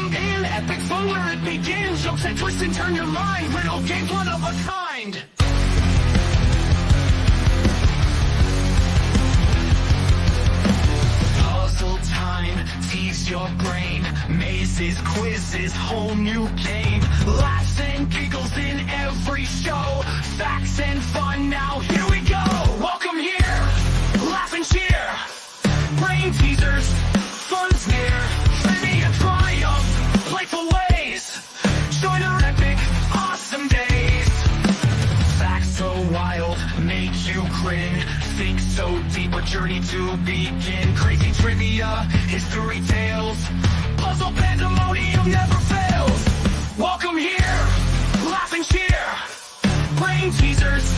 Welcome in, epic fun where it begins. Jokes that twist and turn your mind. Riddle games, one of a kind. Puzzle time, tease your brain. Mazes, quizzes, whole new game. Laughs and giggles in every show. Facts and fun, now here we go. Welcome here, laugh and cheer. Brain teasers, fun's near. Trivia triumph, playful ways. Join our epic, awesome days. Facts so wild, make you grin. Think so deep, a journey to begin. Crazy trivia, history tales. Puzzle pandemonium never fails. Welcome here, laugh and cheer. Brain teasers.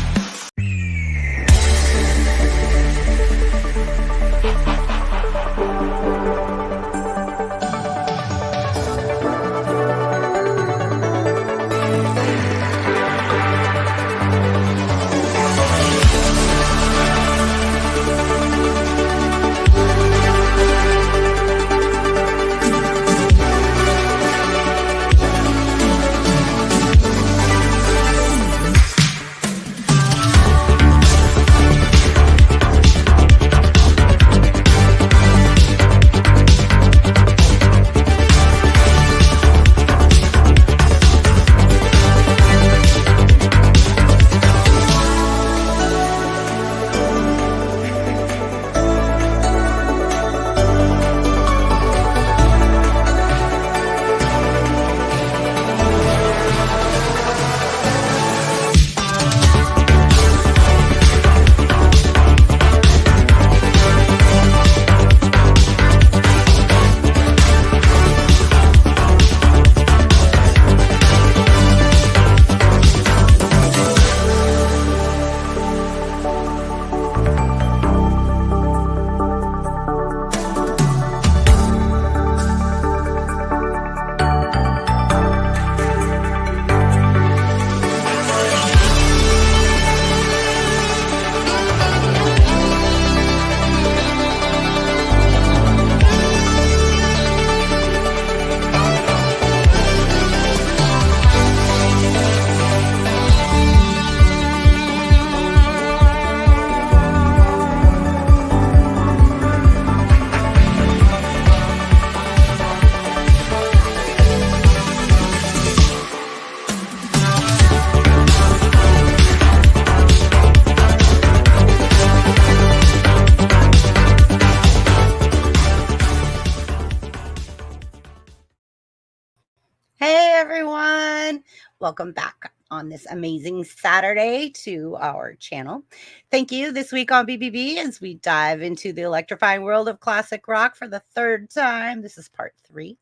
Welcome back on this amazing Saturday to our channel. Thank you. This week on BBB, as we dive into the electrifying world of classic rock for the third time. This is part 3.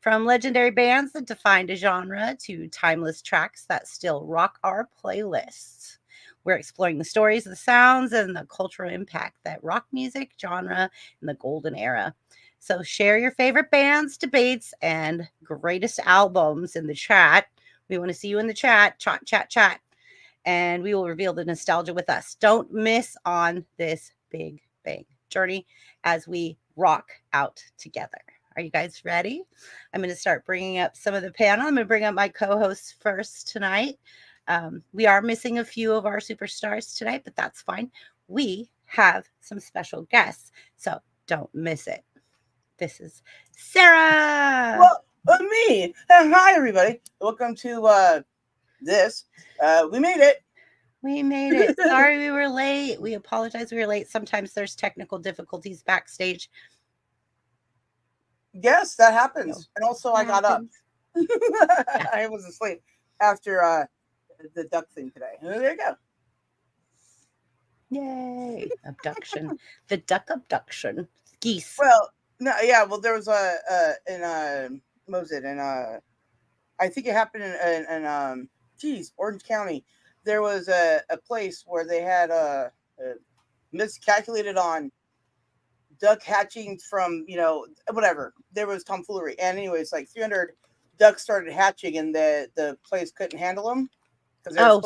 From legendary bands that defined a genre to timeless tracks that still rock our playlists. We're exploring the stories, the sounds, and the cultural impact that rock music genre in the golden era. So share your favorite bands, debates, and greatest albums in the chat. We want to see you in the chat. Chat. And we will reveal the nostalgia with us. Don't miss on this big bang journey as we rock out together. Are you guys ready? I'm going to start bringing up some of the panel. I'm going to bring up my co-hosts first tonight. We are missing a few of our superstars tonight, but that's fine. We have some special guests, so don't miss it. This is Sarah. Well, me. Hi, everybody. Welcome to this. We made it. We made it. Sorry we were late. We apologize we were late. Sometimes there's technical difficulties backstage. Yes, that happens. And also, I got up. I was asleep after the duck thing today. There you go. Yay. Abduction. The duck abduction. Geese. Well, no, yeah. Well, there was what was it? And I think it happened in Orange County. There was a place where they had miscalculated on duck hatching from, whatever. There was tomfoolery. And anyways, like 300 ducks started hatching and the place couldn't handle them.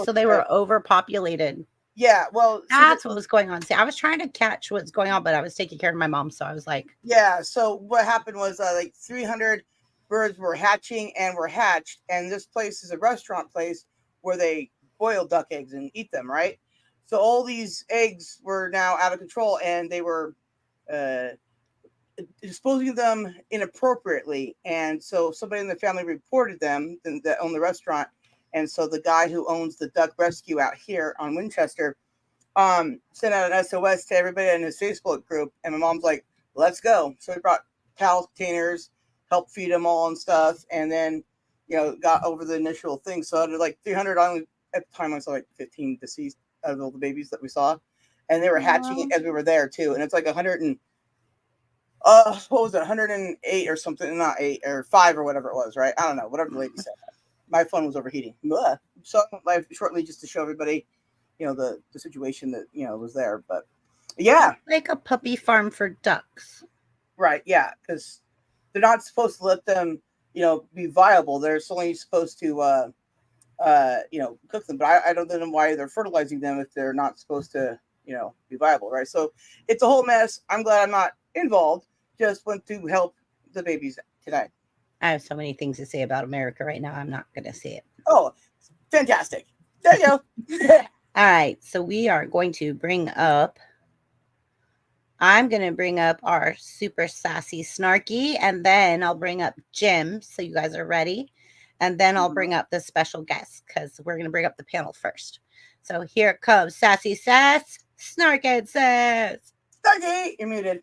So they were overpopulated. Yeah, well, that's what was going on. See, I was trying to catch what's going on, but I was taking care of my mom, so I was like, yeah. So what happened was like 300 birds were hatching and were hatched. And this place is a restaurant place where they boil duck eggs and eat them, right? So all these eggs were now out of control, and they were uh, disposing of them inappropriately. And so somebody in the family reported them that owned the restaurant. And so the guy who owns the duck rescue out here on Winchester sent out an SOS to everybody in his Facebook group. And my mom's like, let's go. So we brought towel containers, helped feed them all and stuff. And then, got over the initial thing. So out of like 300, at the time I saw like 15 deceased out of all the babies that we saw. And they were hatching as we were there too. And it's like 100 and what was it, 108 or something, not 8 or 5 or whatever it was, right? I don't know, whatever the lady said. My phone was overheating. Blah. So live shortly just to show everybody, the situation that, was there. But yeah. Like a puppy farm for ducks. Right, yeah, because they're not supposed to let them, be viable. They're only supposed to, cook them. But I don't know why they're fertilizing them if they're not supposed to, be viable, right? So it's a whole mess. I'm glad I'm not involved. Just went to help the babies today. I have so many things to say about America right now. I'm not going to say it. Oh, fantastic. There you go. All right. So we are going to I'm going to bring up our super sassy snarky, and then I'll bring up Jim. So you guys are ready. And then I'll bring up the special guest because we're going to bring up the panel first. So here comes Sassy Sass, Snarked Sass. Snarky, you're muted.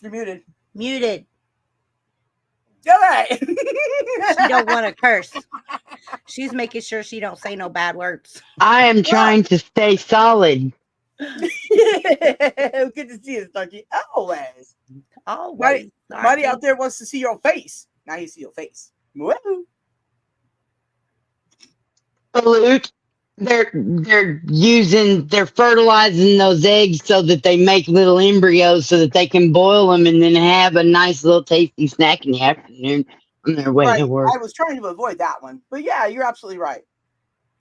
You're muted. Muted. All right. She don't want to curse. She's making sure she don't say no bad words. I am trying to stay solid. Good to see you, Snarky. Always. Marty out there wants to see your face. Now you see your face. Woo. Salute. They're fertilizing those eggs so that they make little embryos so that they can boil them and then have a nice little tasty snack in the afternoon on their way to work. I was trying to avoid that one, but yeah, you're absolutely right.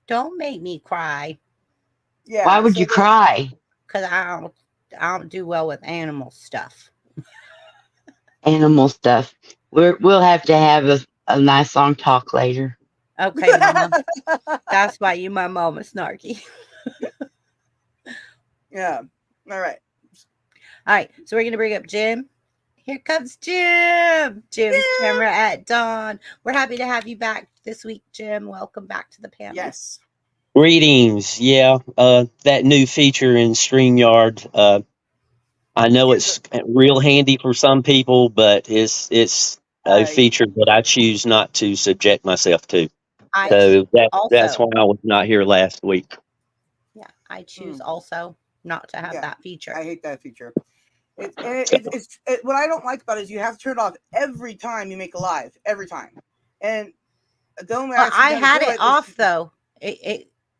Don't make me cry. Yeah. Why would you cry? Because I don't do well with animal stuff. Animal stuff. We'll have to have a nice long talk later. Okay, Mama. That's why you my mama, Snarky. Yeah. All right. So we're going to bring up Jim. Here comes Jim. Jim's camera at dawn. We're happy to have you back this week, Jim. Welcome back to the panel. Yes. Greetings. Yeah, that new feature in StreamYard, I know it's real handy for some people, but it's a feature that I choose not to subject myself to. So that's why I was not here last week. Yeah, I choose also not to have that feature. I hate that feature. It's what I don't like about it is you have to turn it off every time you make a live, every time. And I had it off though.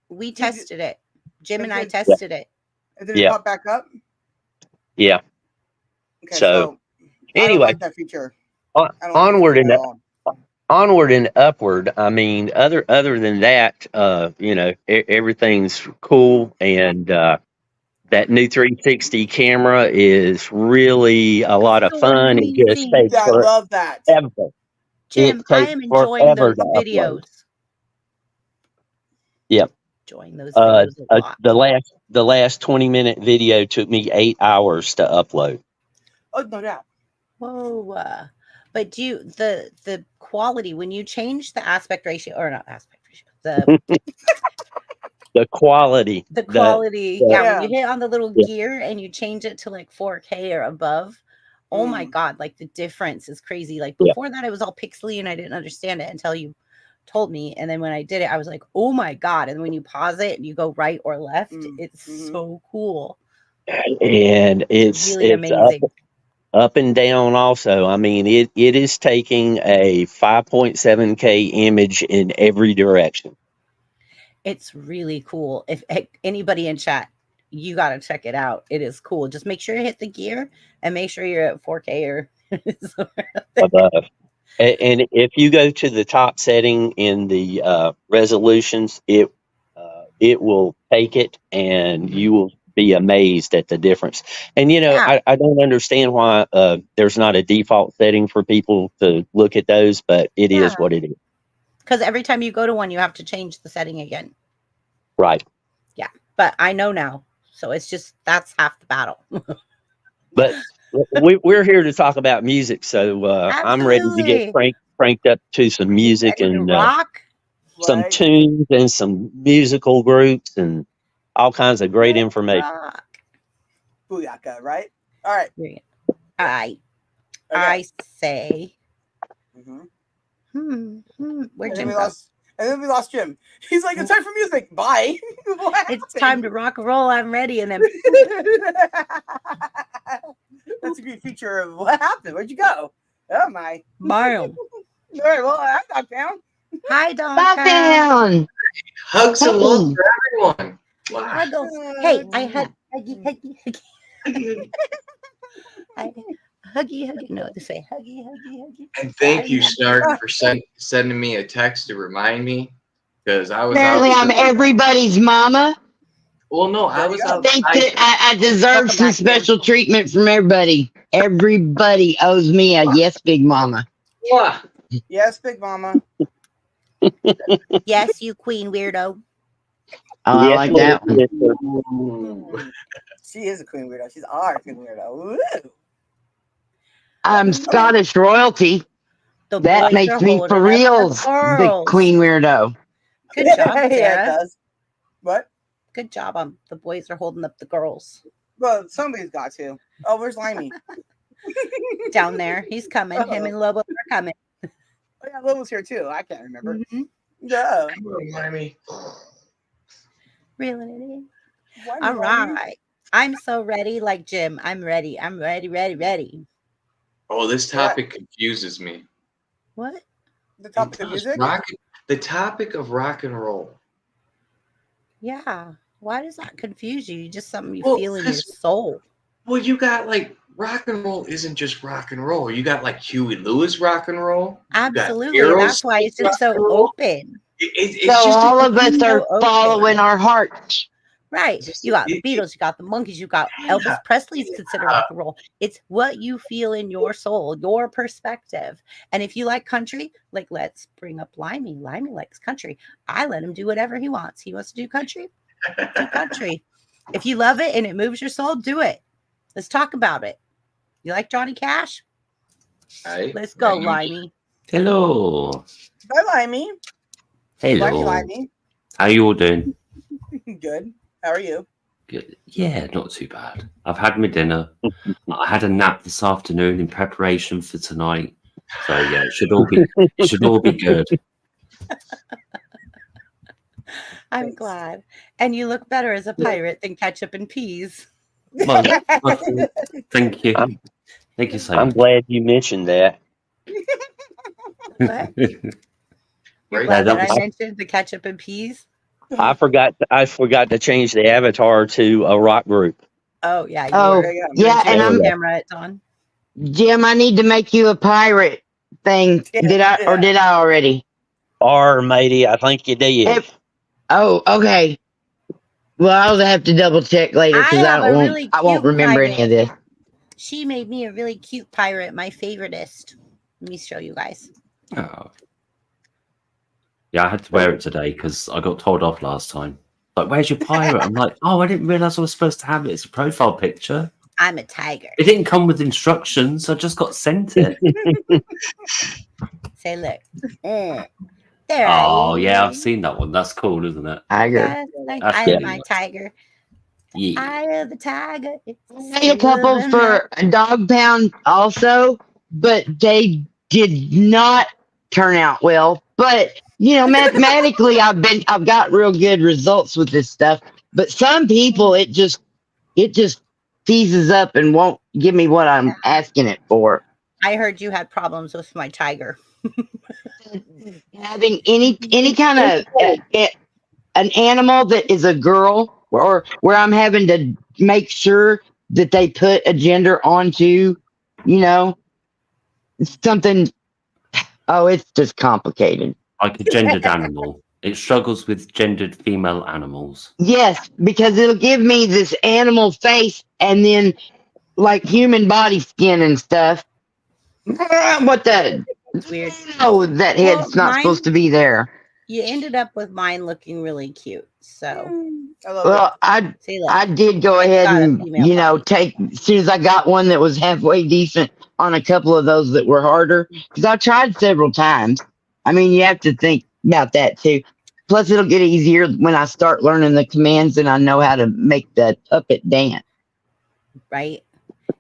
We tested it. Jim and I tested it. And then it popped back up. Yeah. Okay, so anyway, I don't like that feature. Onward and upward. I mean, other than that, everything's cool, and that new 360 camera is really a lot of fun. It just takes I love that. Jim, I am enjoying those videos. Yep. Enjoying those videos a lot. The last 20-minute video took me 8 hours to upload. Oh, no doubt. Whoa. But the quality, when you change the aspect ratio, or not aspect ratio, the quality. When you hit on the little gear and you change it to like 4K or above, oh my God, like the difference is crazy. Like before that, it was all pixely and I didn't understand it until you told me. And then when I did it, I was like, oh my God. And when you pause it and you go right or left, it's so cool. And it's really amazing. Up and down also. I mean, it is taking a 5.7K image in every direction. It's really cool. If anybody in chat, you got to check it out. It is cool. Just make sure you hit the gear and make sure you're at 4K or above. And if you go to the top setting in the resolutions, it will take it and you will be amazed at the difference. And Yeah. I don't understand why there's not a default setting for people to look at those, but it is Yeah. what it is. Because every time you go to one, you have to change the setting again. Right. Yeah. But I know now. So it's just, that's half the battle. But we're here to talk about music, so I'm ready to get Absolutely. cranked up to some You music ready to and rock? some Right. tunes and some musical groups and all kinds of great Let's information. rock. Booyaka, right? All right. I Okay. say, Mhm. where'd And then Jim we go? lost Jim. He's like, it's time for music. Bye. What It's time to happened? rock and roll. I'm ready. And then That's a great feature of what happened. Where'd you go? Oh my. bam. All right, well, I'm not down. Hi, Don. Bop down. Hugs and love Hey. for everyone. Wow. Huggles. Hey, I had huggy. Huggy. No, they say huggy. And thank you, Snark, for sending me a text to remind me, because I was Apparently, I'm out. everybody's mama. Well, no, I was I out. think that I deserve Welcome some back, Jim. special treatment from everybody. Everybody owes me a yes, big mama. Wow. Yes, Big Mama. Yes, you queen weirdo. Oh, I Yes, like Lord. that one. Yes, sir. Ooh. She is a queen weirdo. She's our queen weirdo. Woo. I'm Scottish royalty. The That boys makes are me holding for up the reals the girls. queen weirdo. Good job, Yeah, it Sarah. does. What? Good job. The boys are holding up the girls. Well, somebody's got to. Oh, where's Limey? Down there. He's coming. Him and Lobo are coming. Oh, yeah, Lobo's here too. I can't remember. Mhm. Yeah. Come on, Miami. Reeling it in. Limey, All Limey. right. I'm so ready, like Jim. I'm ready. I'm ready. Oh, this topic confuses me. What? The topic of Because music? the topic of rock and roll. Yeah. Why does that confuse you? Just something you Well, feel in your 'cause- soul. Well, you got like rock and roll isn't just rock and roll. You got like Huey Lewis rock and roll. Absolutely. Aerosmith That's why it's just so rock and roll. open. It's So just all of us are so open. following our hearts. Right. You got the Beatles, you got the Monkees, you got Elvis Presley's considered rock and roll. It's what you feel in your soul, your perspective. And if you like country, like let's bring up Limey. Limey likes country. I let him do whatever he wants. He wants to do country. Do country. If you love it and it moves your soul, do it. Let's talk about it. You like Johnny Cash? Right. Let's go, Right. Limey. Hello. Hi, Limey. Hello. Limey. How you all doing? Good. How are you? Good. Yeah, not too bad. I've had my dinner. I had a nap this afternoon in preparation for tonight. So yeah, it should all be good. I'm Thanks. glad. And you look better as a pirate than ketchup and peas. Well, thank you. Thank you so I'm much. glad you mentioned that. What? You're Right. glad that that I was- mentioned the ketchup and peas? I forgot to change the avatar to a rock group. Oh, yeah. You Oh, were. yeah, and I'm I'm camera it on. Jim. I need to make you a pirate thing. Yeah, Did I or yeah. did I already? Or matey, I think you did. If- Oh, okay. Well, I'll have to double check later I because have a really I won't cute remember pirate. any of this. She made me a really cute pirate, my favoritist. Let me show you guys. Oh. Yeah, I had to wear it today because I got told off last time. Like, where's your pirate? I'm like, oh, I didn't realize I was supposed to have it. It's a profile picture. I'm a tiger. It didn't come with instructions. I just got sent it. Say, look. There Oh, I yeah, I've am. seen that one. That's cool, isn't it? Tiger. Yes, like, That's I good. am my tiger. Yeah. I am the tiger. It's I made a couple silver for a dog pound also, but they did not turn out well. But you know, mathematically, I've got real good results with this stuff. But some people, it just seizes up and won't give me what I'm asking it for. I heard you had problems with my tiger. Having any kind of an animal that is a girl, or where I'm having to make sure that they put a gender onto, you know, something. Oh, it's just complicated. Like a gendered animal. It struggles with gendered female animals. Yes, because it'll give me this animal face and then like human body skin and stuff. What the? It's weird. No, that head's not mine- supposed to be there. You ended up with mine looking really cute. So I love Well, I see, look, I did go It's ahead got a and female body. take as soon as I got one that was halfway decent on a couple of those that were harder because I tried several times. I mean, you have to think about that too. Plus, it'll get easier when I start learning the commands and I know how to make the puppet dance. right?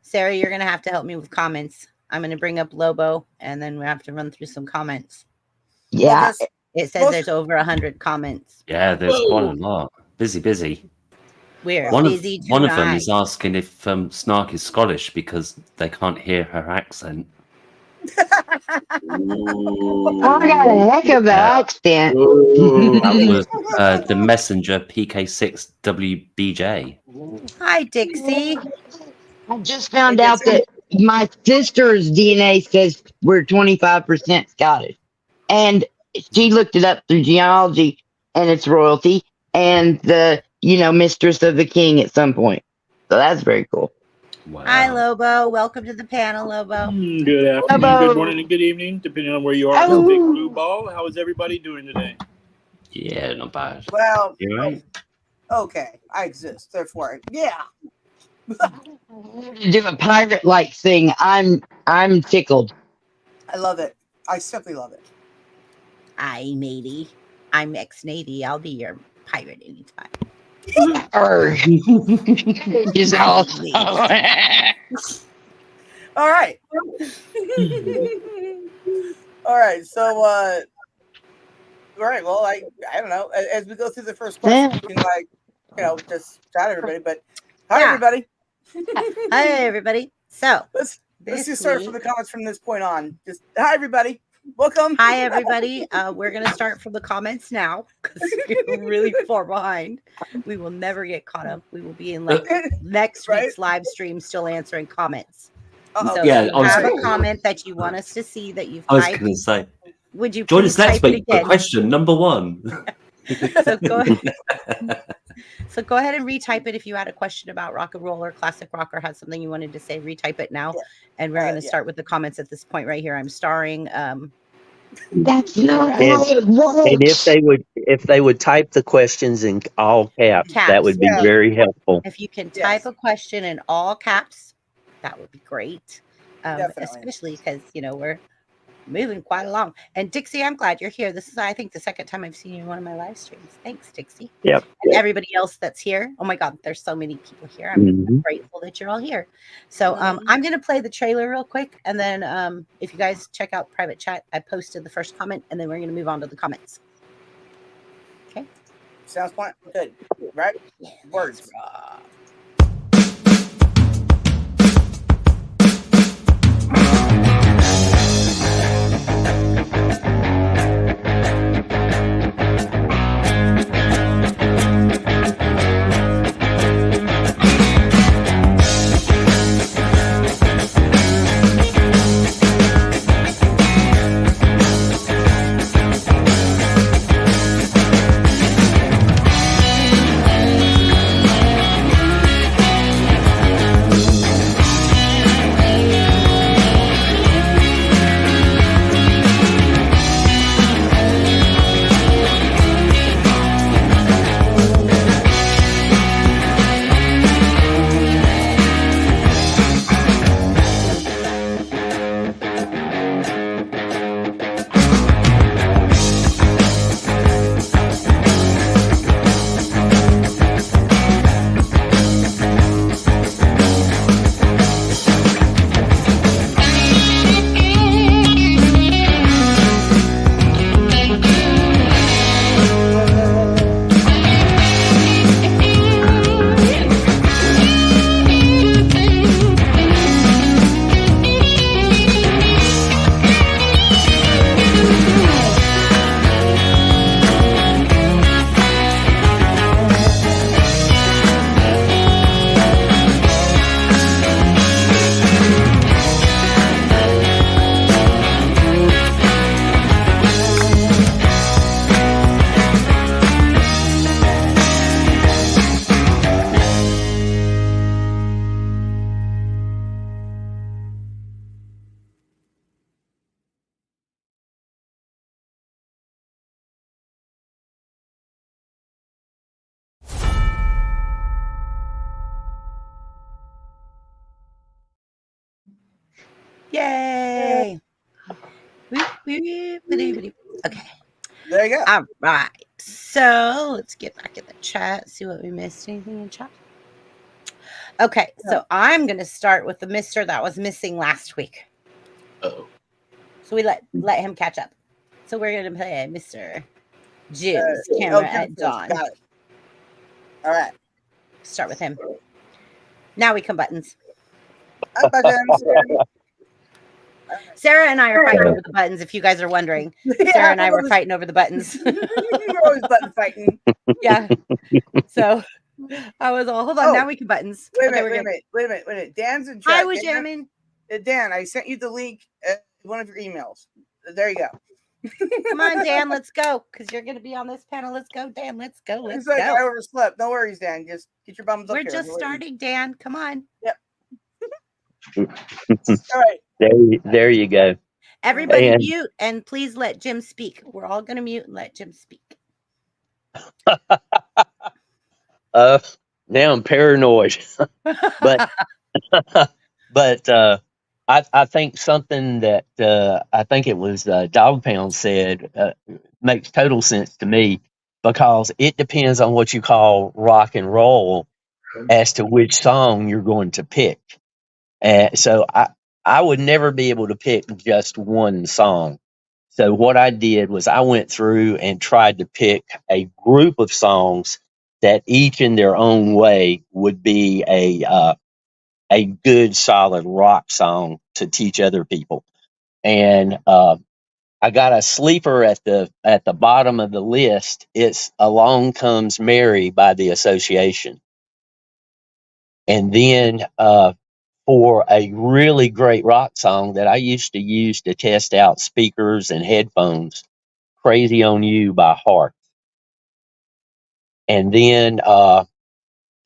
Sarah, you're gonna have to help me with comments. I'm gonna bring up Lobo, and then we have to run through some comments. Yeah, this. It says Most- there's over 100 comments. Yeah, there's quite a lot. Busy. We're One busy of them tonight. is asking if Snark is Scottish because they can't hear her accent. I got a heck of an accent. That was the messenger PK6WBJ. Hi, Dixie. I just found out that my sister's DNA says we're 25% Scottish. And she looked it up through genealogy and it's royalty and the, mistress of the king at some point. So that's very cool. Wow. Hi, Lobo. Welcome to the panel, Lobo. Good afternoon, Hello. good morning, and good evening, depending on where you are. Hello. Big blue ball. How is everybody doing today? Yeah, not bad. Well, You right? okay, I exist. Therefore, yeah. To do a pirate-like thing, I'm tickled. I love it. I simply love it. Hi, matey. I'm ex-Navy. I'll be your pirate anytime. Is also. All right. All right. So, all right. Well, I don't know. As we go through the first question, we can just chat everybody. But hi, Yeah. everybody. Hi, everybody. So, Let's this just start from week- the comments from this point on. Just hi, everybody. Welcome. Hi, everybody. We're going to start from the comments now because we're really far behind. We will never get caught up. We will be in next Right? week's live stream still answering comments. Uh-oh. So Yeah, if you I was- have a comment that you want us to see that you've I was typed, going to say, would you join please us next type it week for again? question number 1. So go ahead. So go ahead and retype it if you had a question about rock and roll or classic rock or had something you wanted to say. Retype it now, and we're going to yeah. start with the comments at this point right here. I'm starring. That's not And- how it works. And if they would type the questions in all caps, Caps, that would be yeah. very helpful. If you can Yes. type a question in all caps, that would be great. Definitely. Especially because we're moving quite along. And Dixie, I'm glad you're here. This is, I think, the second time I've seen you in one of my live streams. Thanks, Dixie. Yep. And everybody else that's here. Oh my God, there's so many people here. I'm Mhm. grateful that you're all here. So I'm going to play the trailer real quick. And then if you guys check out private chat, I posted the first comment and then we're going to move on to the comments. Sounds fine. Good. Right? Yeah, Words. that's right. Yay! Okay. There you go. All right. So let's get back in the chat, see what we missed. Anything in chat? Okay. So I'm going to start with the mister that was missing last week. Uh-oh. So we let him catch up. So we're going to play Mr. Jim's camera at dawn. Got it. All right. Start with him. Now we come buttons. Up buttons. Sarah and I are fighting over the buttons, if you guys are wondering. Sarah and I were fighting over the buttons. We're always button fighting. Yeah. So I was all, hold on, now we can buttons. Wait a minute. Dan's in chat. I was jamming. Dan, I sent you the link at one of your emails. There you go. Come on, Dan, let's go. Because you're going to be on this panel. Let's go, Dan. Let's go. Let's go. I overslept. No worries, Dan. Just get your bums up We're here. just starting, Dan. Come on. Yep. All right. There you go. Everybody mute and please let Jim speak. We're all going to mute and let Jim speak. Now I'm paranoid. but I think something that I think it was Dog Pound said makes total sense to me, because it depends on what you call rock and roll as to which song you're going to pick. So I would never be able to pick just one song. So what I did was I went through and tried to pick a group of songs that each in their own way would be a good solid rock song to teach other people. And I got a sleeper at the bottom of the list. It's Along Comes Mary by the Association. And then for a really great rock song that I used to use to test out speakers and headphones, Crazy on You by Heart. And then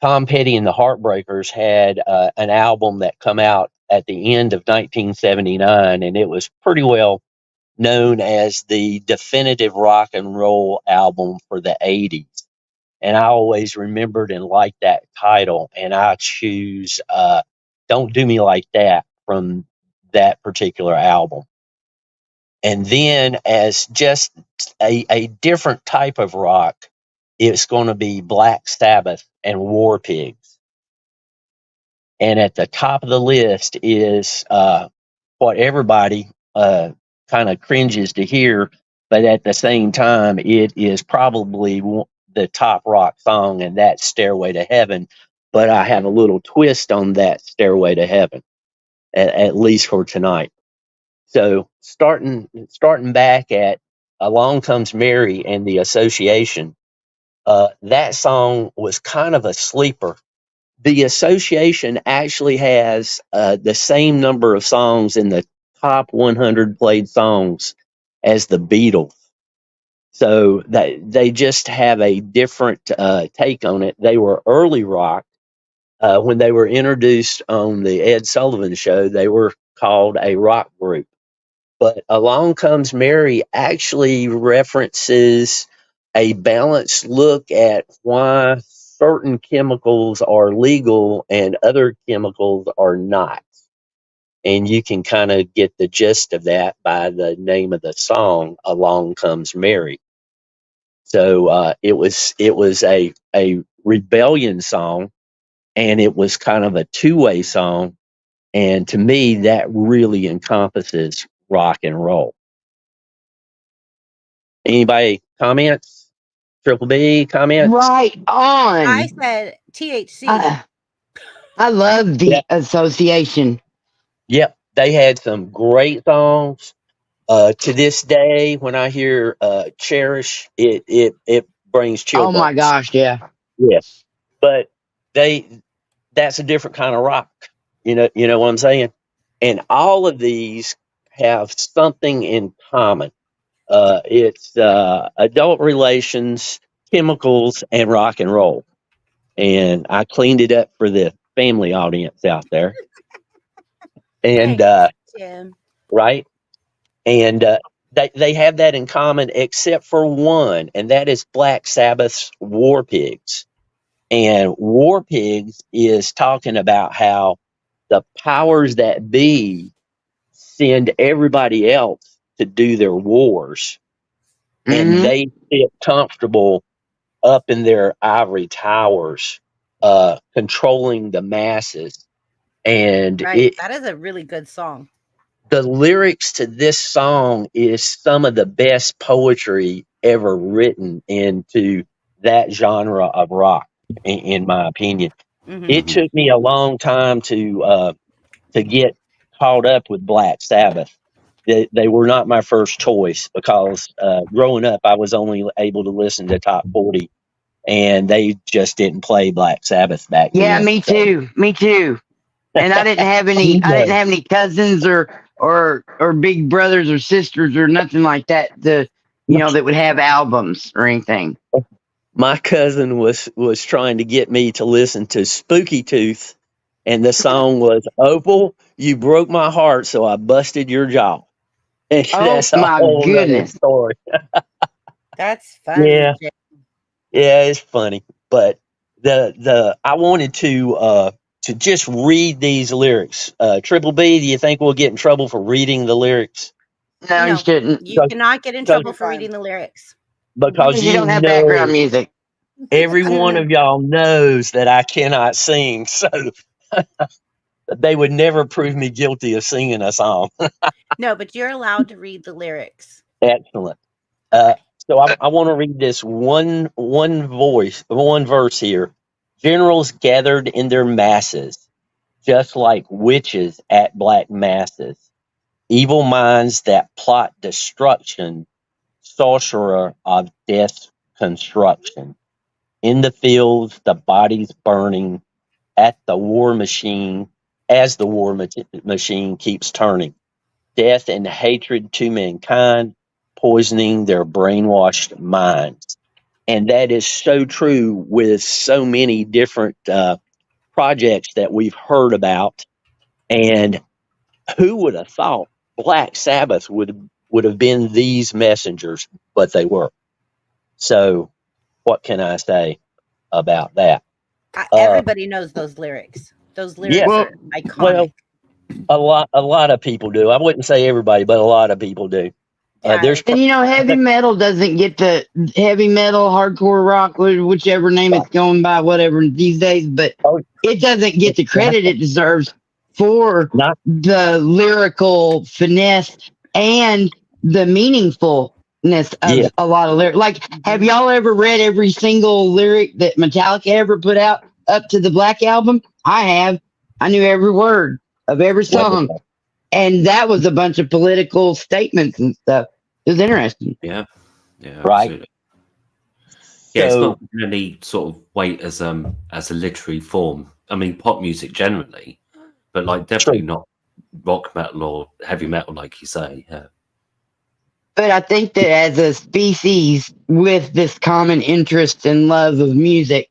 Tom Petty and the Heartbreakers had an album that come out at the end of 1979, and it was pretty well known as the definitive rock and roll album for the 80s. And I always remembered and liked that title, and I choose Don't Do Me Like That from that particular album. And then as just a different type of rock, it's going to be Black Sabbath and War Pigs. And at the top of the list is what everybody kind of cringes to hear, but at the same time, it is probably the top rock song, and that's Stairway to Heaven. But I have a little twist on that Stairway to Heaven, at least for tonight. So starting back at Along Comes Mary and the Association, that song was kind of a sleeper. The Association actually has the same number of songs in the top 100 played songs as the Beatles. So they just have a different take on it. They were early rock. When they were introduced on the Ed Sullivan Show, they were called a rock group. But Along Comes Mary actually references a balanced look at why certain chemicals are legal and other chemicals are not. And you can kind of get the gist of that by the name of the song, Along Comes Mary. So it was a rebellion song, and it was kind of a two-way song. And to me, that really encompasses rock and roll. Anybody comments? Triple B comments? Right on. I said THC. I love the Association. Yep, they had some great songs. To this day, when I hear "Cherish," it brings chill Oh my bumps. gosh, yeah. Yes, but that's a different kind of rock. You know what I'm saying? And all of these have something in common. It's adult relations, chemicals, and rock and roll. And I cleaned it up for the family audience out there. And Jim. right, and they have that in common, except for one, and that is Black Sabbath's War Pigs. And War Pigs is talking about how the powers that be send everybody else to do their wars, and Mhm. they sit comfortable up in their ivory towers, controlling the masses. And Right. That is a really good song. the lyrics to this song is some of the best poetry ever written into that genre of rock, in my opinion. Hmm. It took me a long time to get caught up with Black Sabbath. They were not my first choice because growing up, I was only able to listen to top 40, and they just didn't play Black Sabbath back Yeah, then. me too. Me too. And I didn't have any. You I didn't know, have any cousins or big brothers or sisters or nothing like that. That would have albums or anything. my cousin was trying to get me to listen to Spooky Tooth, and the song was "Opal, you broke my heart, so I busted your jaw." And Oh that's a my whole nother goodness. story. That's funny. Yeah, yeah, it's funny, but the I wanted to just read these lyrics. Triple B, do you think we'll get in trouble for reading the lyrics? No, you No, shouldn't. you Because cannot get in because, trouble for reading the lyrics. because Because you you don't have background know music. every one of y'all knows that I cannot sing, so they would never prove me guilty of singing a song. No, but you're allowed to read the lyrics. Excellent. Uh, so I want to read this one verse here. Generals gathered in their masses, just like witches at black masses. Evil minds that plot destruction, sorcerer of death's construction. In the fields, the bodies burning at the war machine, as the machine keeps turning. Death and hatred to mankind, poisoning their brainwashed minds. And that is so true with so many different projects that we've heard about. And who would have thought Black Sabbath would have been these messengers, but they were. So, what can I say about that? Everybody knows those lyrics. Those lyrics Yeah, are iconic. well, a lot of people do. I wouldn't say everybody, but a lot of people do. Yeah, There's And heavy metal doesn't get the heavy metal, hardcore rock, whichever name it's going by, whatever these days, but oh, it doesn't get the credit it deserves for not the lyrical finesse and the meaningfulness of yeah. a lot of lyrics. Like, have y'all ever read every single lyric that Metallica ever put out up to the Black Album? I have. I knew every word of every song. Well, And that was a bunch of political statements and stuff. It was interesting. Yeah, right. absolutely. Yeah, it's So not in any sort of weight as a literary form. I mean, pop music generally, but like definitely true. not rock metal or heavy metal, like you say. Yeah. But I think that as a species with this common interest and love of music,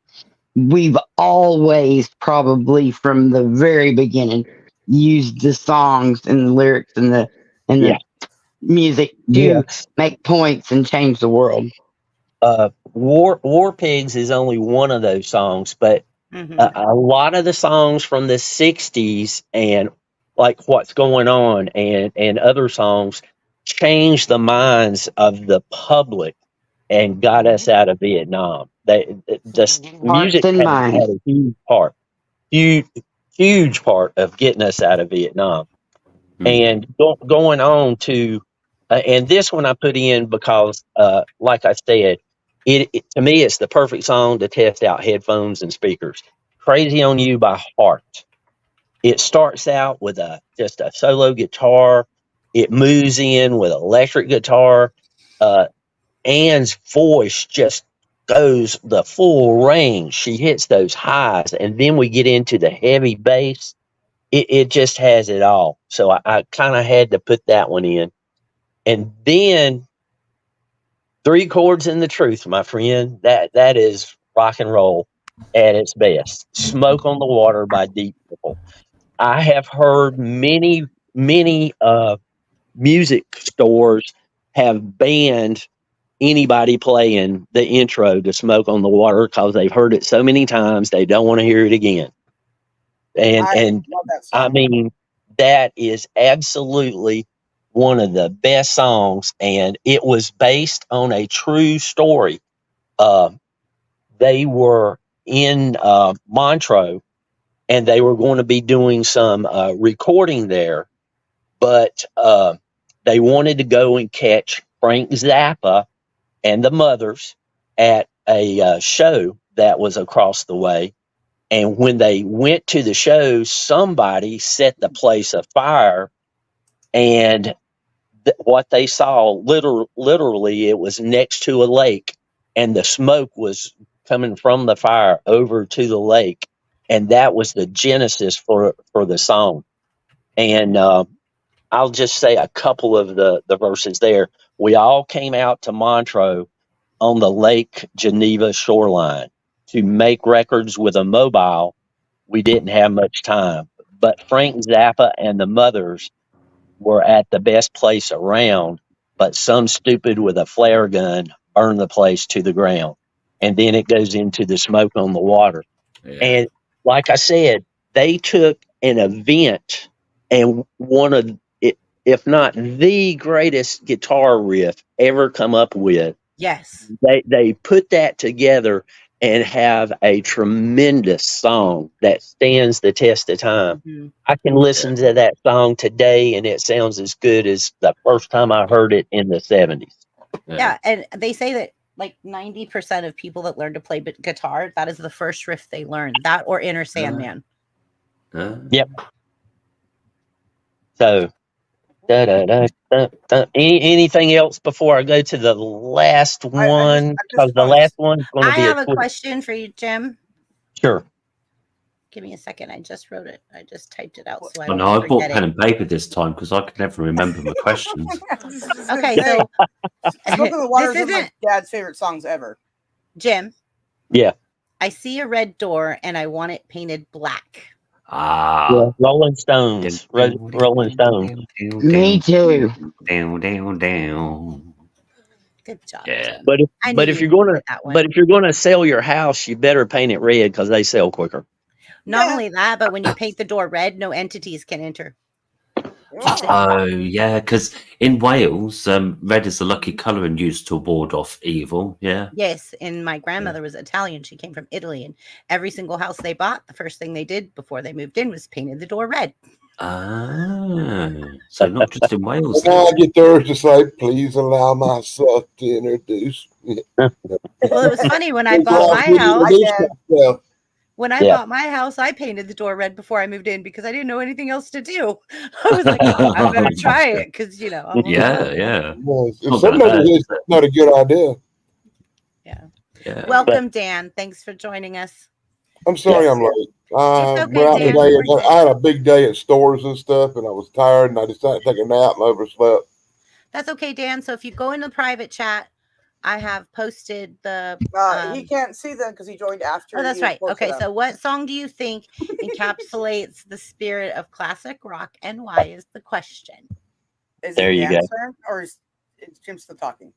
we've always probably from the very beginning used the songs and the lyrics and the Yeah. music to Yes. make points and change the world. War Pigs is only one of those songs, but Mhm. a lot of the songs from the '60s and like What's Going On and other songs changed the minds of the public and got us out of Vietnam. The Hearts music and had minds. a huge part of getting us out of Vietnam. And going on to, and this one I put in because, like I said, to me it's the perfect song to test out headphones and speakers. "Crazy on You" by Heart. It starts out with just a solo guitar. It moves in with electric guitar. Anne's voice just goes the full range. She hits those highs, and then we get into the heavy bass. It just has it all. So I kind of had to put that one in. And then Three Chords and the Truth, my friend. That is rock and roll at its best. "Smoke on the Water" by Deep Purple. I have heard many music stores have banned anybody playing the intro to "Smoke on the Water" because they've heard it so many times they don't want to hear it again. And I love that song. I mean, that is absolutely one of the best songs, and it was based on a true story. They were in Montreux, and they were going to be doing some recording there, but they wanted to go and catch Frank Zappa and the Mothers at a show that was across the way. And when they went to the show, somebody set the place afire, and what they saw, literally, it was next to a lake, and the smoke was coming from the fire over to the lake, and that was the genesis for the song. And I'll just say a couple of the verses there. We all came out to Montreux on the Lake Geneva shoreline to make records with a mobile. We didn't have much time, but Frank Zappa and the Mothers were at the best place around, but some stupid with a flare gun burned the place to the ground. And then it goes into the smoke on the water. Yeah. And like I said, they took an event and one of it, if not the greatest guitar riff ever come up with, Yes. they put that together and have a tremendous song that stands the test of time. Mhm. I can listen to that song today and it sounds as good as the first time I heard it in the 70s. Yeah, and they say that like 90% of people that learn to play guitar, that is the first riff they learn. That or Inner Sandman. Yep. So, anything else before I go to the last one? Because the last one's going to I be have a a quick. question for you, Jim. Sure. Give me a second. I just wrote it. I just typed it out so I Oh, don't no, I bought forget pen it. and paper this time because I could never remember my questions. Okay, so Smoke on the Water this is one of my isn't dad's favorite songs ever. Jim. Yeah. I see a red door and I want it painted black. Yeah, Rolling Stones. Rolling Stones. Me too. Down. Good job. Yeah. Jim. But I knew but if you'd you're gonna get that one. but if you're gonna sell your house, you better paint it red because they sell quicker. Not only that, but when you paint the door red, no entities can enter. Oh, yeah, because in Wales, red is the lucky colour and used to ward off evil. Yeah. Yes, and my grandmother was Italian. She came from Italy, and every single house they bought, the first thing they did before they moved in was painted the door red. Ah, so not just in Wales. And now I get theirs to say, please allow myself to introduce. Well, it was funny when I bought my house. When I bought my house, I painted the door red before I moved in because I didn't know anything else to do. I was like, I'm going to try it because, you know. Yeah. If somebody is not a good idea. Yeah. Welcome, Dan. Thanks for joining us. I'm sorry I'm late. okay, Dan. I had a big day at stores and stuff, and I was tired, and I decided to take a nap and overslept. That's okay, Dan. So if you go in the private chat, I have posted the. He can't see them because he joined after. Oh, that's you right. posted Okay, them. so what song do you think encapsulates the spirit of classic rock, and why is the question? Is There it you Dan's go. turn, or is Jim still talking?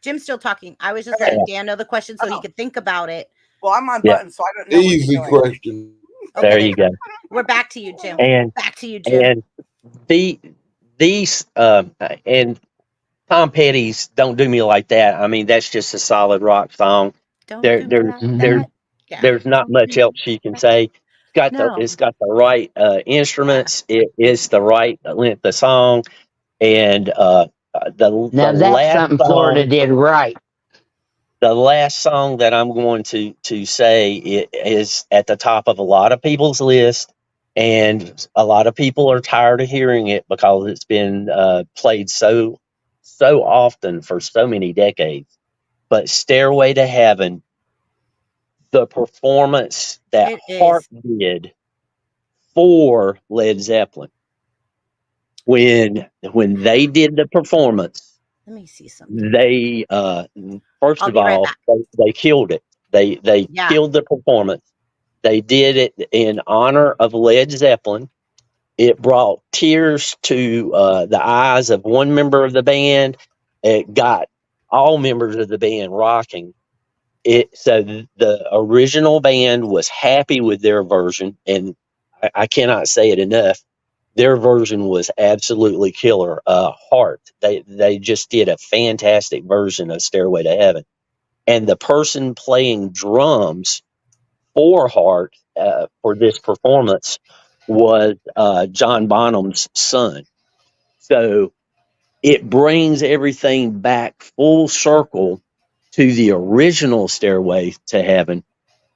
Jim's still talking. I was just Okay. letting Dan know the question so he could think about it. Well, I'm on Yeah. button, so I don't know. what Easy he's doing. question. Okay, There you go. We're back to you, Jim. And Back to you, Jim. and these and Tom Petty's "Don't Do Me Like That." I mean, that's just a solid rock song. Don't There, do there, like there, that. Yeah. there's not much else you can say. No. It's got the right instruments. It is the right length of song, and Now the that's last something Florida song, did right. the last song that I'm going to say is at the top of a lot of people's list, and a lot of people are tired of hearing it because it's been played so often for so many decades. But "Stairway to Heaven," the performance that It is. Hart did for Led Zeppelin, when they did the performance, Let me see something. they first I'll of be right all back. they killed it. They Yeah. killed the performance. They did it in honor of Led Zeppelin. It brought tears to the eyes of one member of the band. It got all members of the band rocking. So the original band was happy with their version, and I cannot say it enough. their version was absolutely killer. Heart, they just did a fantastic version of Stairway to Heaven, and the person playing drums for Heart for this performance was John Bonham's son. So it brings everything back full circle to the original Stairway to Heaven,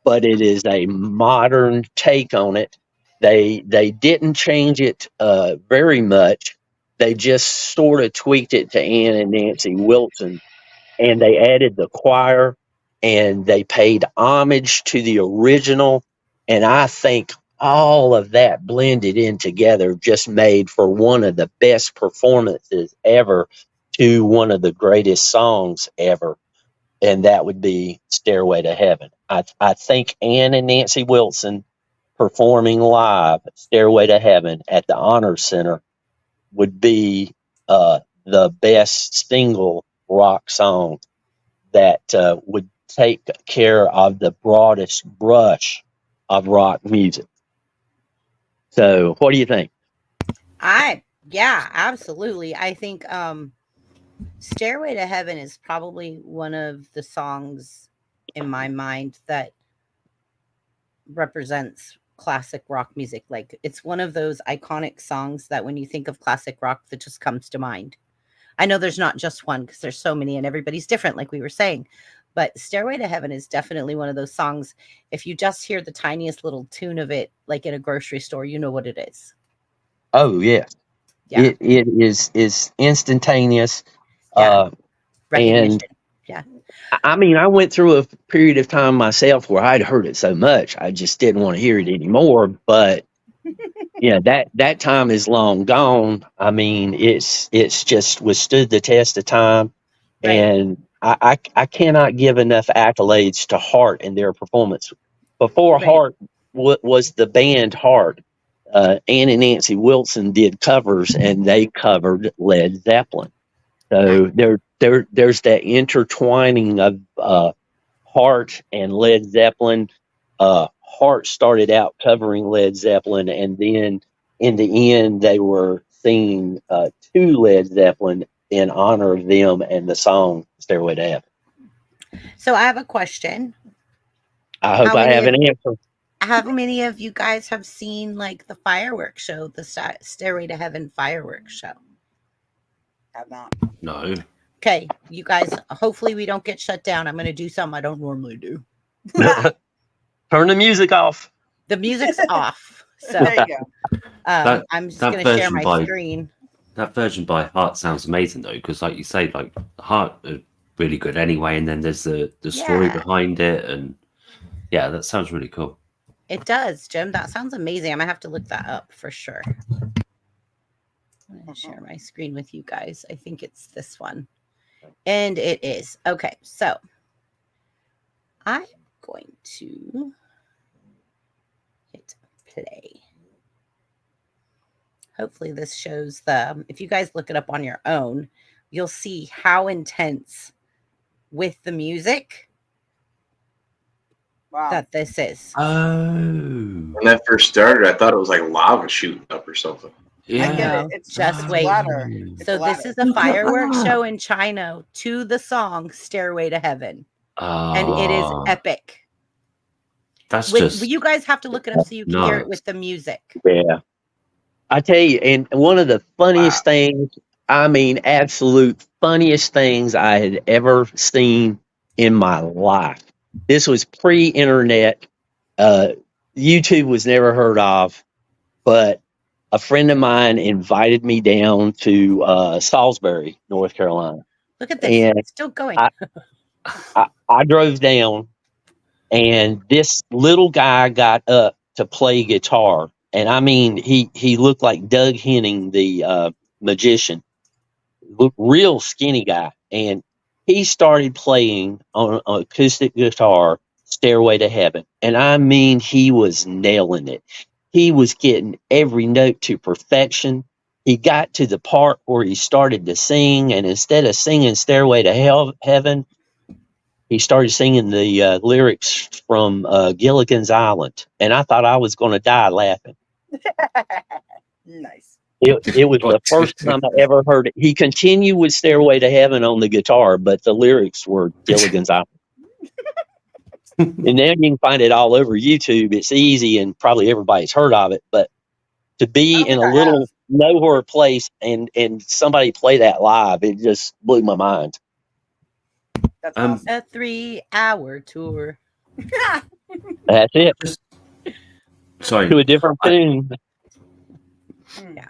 but it is a modern take on it. They didn't change it very much. They just sort of tweaked it to Ann and Nancy Wilson, and they added the choir, and they paid homage to the original. And I think all of that blended in together just made for one of the best performances ever to one of the greatest songs ever, and that would be Stairway to Heaven. I think Ann and Nancy Wilson performing live Stairway to Heaven at the Honor Center would be the best single rock song that would take care of the broadest brush of rock music. So what do you think? Yeah, absolutely. I think Stairway to Heaven is probably one of the songs in my mind that represents classic rock music. Like, it's one of those iconic songs that when you think of classic rock, that just comes to mind. I know there's not just one because there's so many and everybody's different, like we were saying, but Stairway to Heaven is definitely one of those songs. If you just hear the tiniest little tune of it, like in a grocery store, you know what it is. Oh yes. Yeah. It is instantaneous. Yeah. Recognition. And yeah. I mean, I went through a period of time myself where I'd heard it so much I just didn't want to hear it anymore. But yeah, that time is long gone. I mean, it's just withstood the test of time, Right. and I cannot give enough accolades to Heart and their performance. Before Right. Heart was the band Heart, Ann and Nancy Wilson did covers, and they covered Led Zeppelin. So there's that intertwining of Heart and Led Zeppelin. Heart started out covering Led Zeppelin, and then in the end, they were singing to Led Zeppelin in honor of them and the song Stairway to Heaven. So I have a question. I hope I have an answer. How many of you guys have seen like the fireworks show, the Stairway to Heaven fireworks show? Have not. No. Okay, you guys, hopefully we don't get shut down. I'm going to do something I don't normally do. Turn the music off. The music's off. So There you go. I'm just going to share my screen. That version by Heart sounds amazing though, because like you say, like Heart are really good anyway, and then there's the story behind it, and yeah, that sounds really cool. It does, Jim. That sounds amazing. I'm going to have to look that up for sure. I'm going to share my screen with you guys. I think it's this one. And it is. Okay, so I'm going to hit play. Hopefully this shows if you guys look it up on your own, you'll see how intense with the music that this is. Oh. When that first started, I thought it was like lava shooting up or something. Yeah. I get it. It's just wait. So this is a fireworks show in China to the song Stairway to Heaven. And it is epic. That's you guys have to look it up so you can hear it with the music. Yeah. I tell you, and one of the funniest things, I mean, absolute funniest things I had ever seen in my life. This was pre-internet. YouTube was never heard of, but a friend of mine invited me down to Salisbury, North Carolina. Look at this. And it's still going. I drove down, and this little guy got up to play guitar. And I mean, he looked like Doug Henning, the magician. Looked real skinny guy. And he started playing on an acoustic guitar, Stairway to Heaven. And I mean, he was nailing it. He was getting every note to perfection. He got to the part where he started to sing, and instead of singing Stairway to Heaven, he started singing the lyrics from Gilligan's Island. And I thought I was going to die laughing. Nice. It was the first time I ever heard it. He continued with Stairway to Heaven on the guitar, but the lyrics were Gilligan's Island. And now you can find it all over YouTube. It's easy and probably everybody's heard of it. But to be in a little nowhere place and somebody play that live, it just blew my mind. That's awesome. A 3-hour tour. That's it. Sorry. To a different tune. Yeah.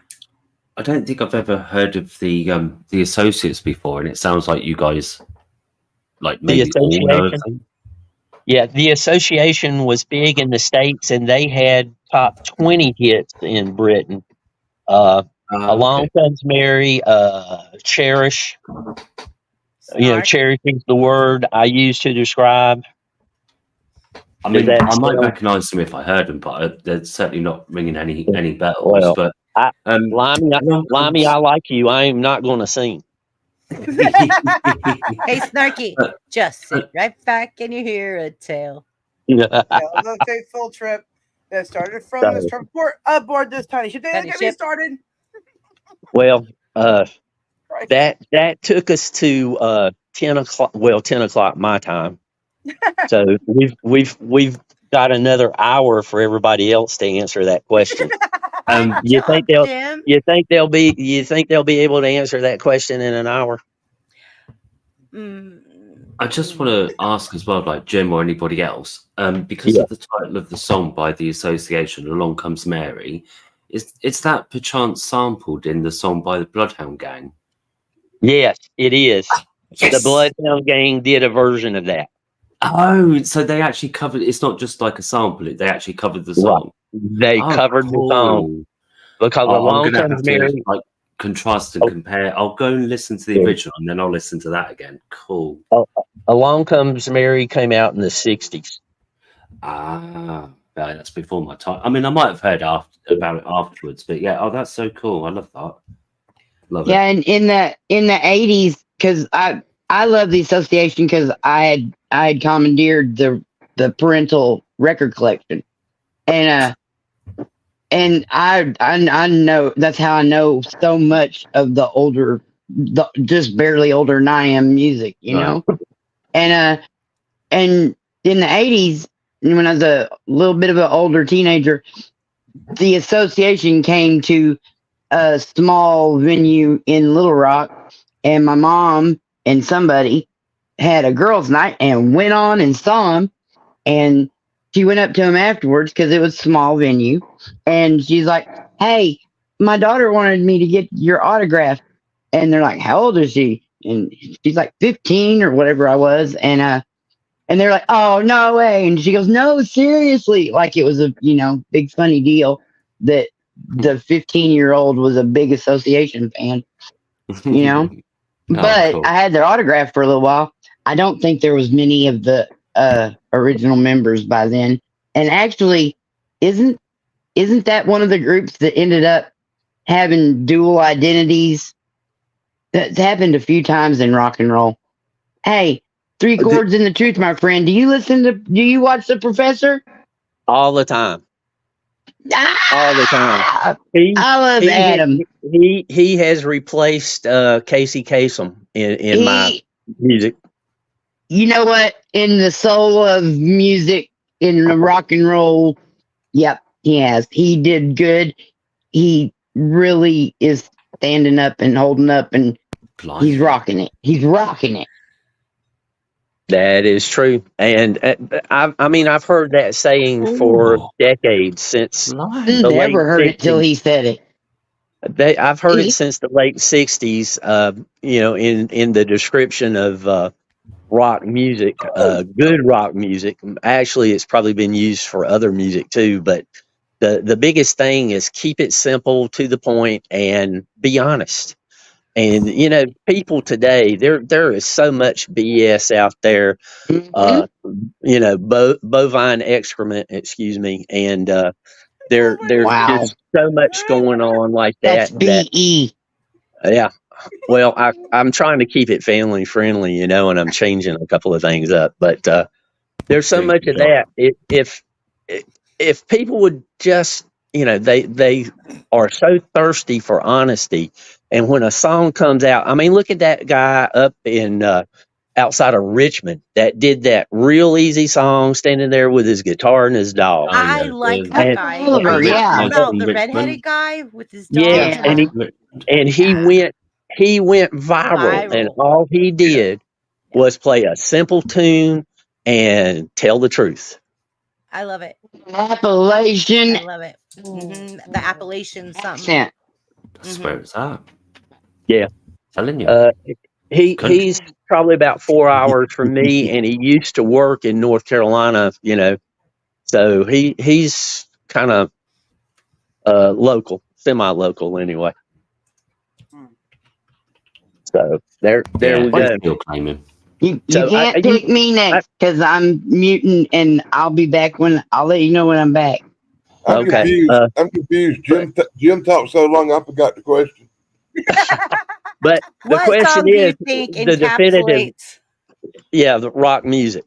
I don't think I've ever heard of the Associates before, and it sounds like you guys like maybe all know of them. Yeah, the Association was big in the States, and they had top 20 hits in Britain. Along Comes Mary, Cherish. You know, cherishing the word I use to describe. I mean, I might recognise them if I heard them, but they're certainly not ringing any bells. Well, but Limey, I like you. I am not going to sing. Hey, Snarky, just sit right back and you hear a tale. The fateful trip that started from this trip aboard this tiny ship. They get me started. Well, that took us to 10 o'clock. Well, 10 o'clock my time. So we've got another hour for everybody else to answer that question. You think they'll be able to answer that question in an hour? I just want to ask as well, like Jim or anybody else, because of the title of the song by the Association, "Along Comes Mary," is that perchance sampled in the song by the Bloodhound Gang? Yes, it is. Yes. The Bloodhound Gang did a version of that. Oh, so they actually covered. It's not just like a sample; they actually covered the song. They covered the song because "Along Comes Mary." Contrast and compare. I'll go and listen to the original, and then I'll listen to that again. Cool. "Along Comes Mary" came out in the 60s. That's before my time. I mean, I might have heard about it afterwards, but yeah. Oh, that's so cool. I love that. Love it. Yeah, and in the 80s, because I love the Association because I had commandeered the parental record collection, and I know that's how I know so much of the older, just barely older than I am music, you know, and in the 80s when I was a little bit of an older teenager, the Association came to a small venue in Little Rock, and my mom and somebody had a girls' night and went on and saw him, and she went up to him afterwards because it was a small venue, and she's like, "Hey, my daughter wanted me to get your autograph," and they're like, "How old is she?" And she's like 15 or whatever I was, and they're like, "Oh, no way!" And she goes, "No, seriously!" Like it was a big funny deal that the 15-year-old was a big Association fan, But cool. I had their autograph for a little while. I don't think there was many of the original members by then. And actually, isn't that one of the groups that ended up having dual identities? That's happened a few times in rock and roll. Hey, 3 chords in the truth, my friend. Do you watch The Professor? All the time. All the time. I love Adam. He has replaced Casey Kasem in my music. You know what? In the soul of music, in the rock and roll, yep, he has. He did good. He really is standing up and holding up, and he's rocking it. He's rocking it. That is true, and I've heard that saying for decades since. Never heard it till he said it. I've heard it since the late 60s. In the description of rock music, good rock music. Actually, it's probably been used for other music too. But the biggest thing is keep it simple, to the point, and be honest. And people today, there is so much BS out there. Bovine excrement, excuse me, and there's just so much going on like that. That's BE. Yeah. Well, I'm trying to keep it family friendly, and I'm changing a couple of things up. But there's so much of that. If people would just they are so thirsty for honesty. And when a song comes out, I mean, look at that guy up in outside of Richmond that did that real easy song, standing there with his guitar and his dog. I like that And- guy. Oliver, Are you yeah. talking about the Richmond. redheaded guy with his dog? Yes, and he went viral, and Viral. all he did was play a simple tune and tell the truth. I love it. Appalachian I love it. The Appalachian something. accent. That's where it's at. Yeah. Telling you. He's probably about 4 hours from me, and he used to work in North Carolina, so he's kind of local, semi-local anyway. So there we go. Still claiming. You So can't pick me next because I'm muting, and I'll be back I'll let you know when I'm back. I'm Okay, confused. Jim talked so long, I forgot the question. But the What question song do you is think the definitive, encapsulates? the rock music,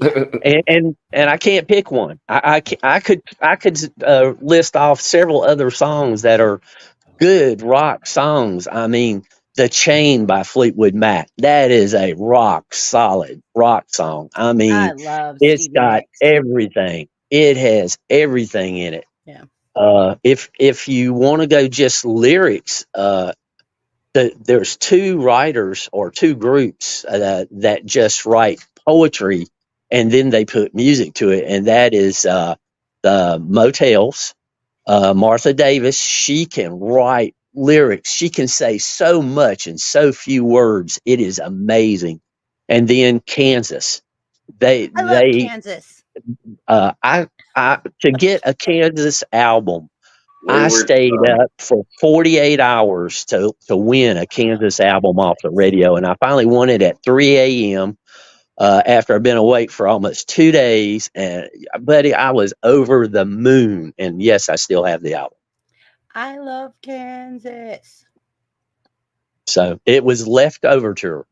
and I can't pick one. I could list off several other songs that are good rock songs. I mean, The Chain by Fleetwood Mac, that is a rock solid rock song. I mean, I love it's Stevie got Nicks. everything. It has everything in it. Yeah. If you want to go just lyrics, there's two writers or two groups that just write poetry and then they put music to it, and that is the Motels. Martha Davis, she can write lyrics. She can say so much in so few words. It is amazing. And then Kansas, I love Kansas. to get a Kansas album, I Wayward stayed Son. up for 48 hours to win a Kansas album off the radio, and I finally won it at 3 a.m. After I've been awake for almost 2 days, and buddy, I was over the moon. And yes, I still have the album. I love Kansas. So it was Leftover Tour,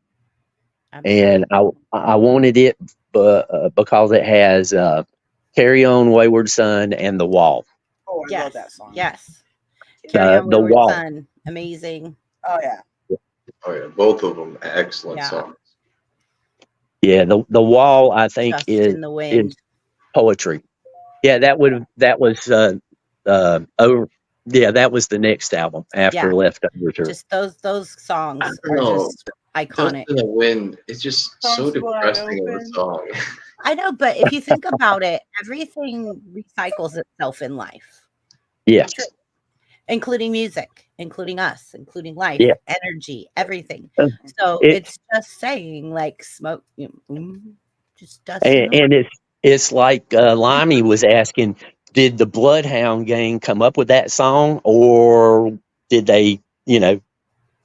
Absolutely. and I wanted it because it has Carry On Wayward Son and The Wall. Oh, I Yes. love that song. Yes. Carry On The Wayward Wall. Son. Amazing. Oh yeah. Oh yeah, both of them excellent Yeah. songs. Yeah, the Wall, I think, Just is in the Wind. poetry. Yeah, that was over. Yeah, that was the next album after Yeah. Leftover Tour. Just those songs I are don't know. just iconic. Dust in the Wind. It's just so Songs wide depressing of a open. song. I know, but if you think about it, everything recycles itself in life, Yes. including music, including us, including life, Yeah. energy, everything. Uh, So it- it's just saying, like, smoke, just dust. in the And it's like Limey was asking, did the Bloodhound Gang come up with that song, or did they,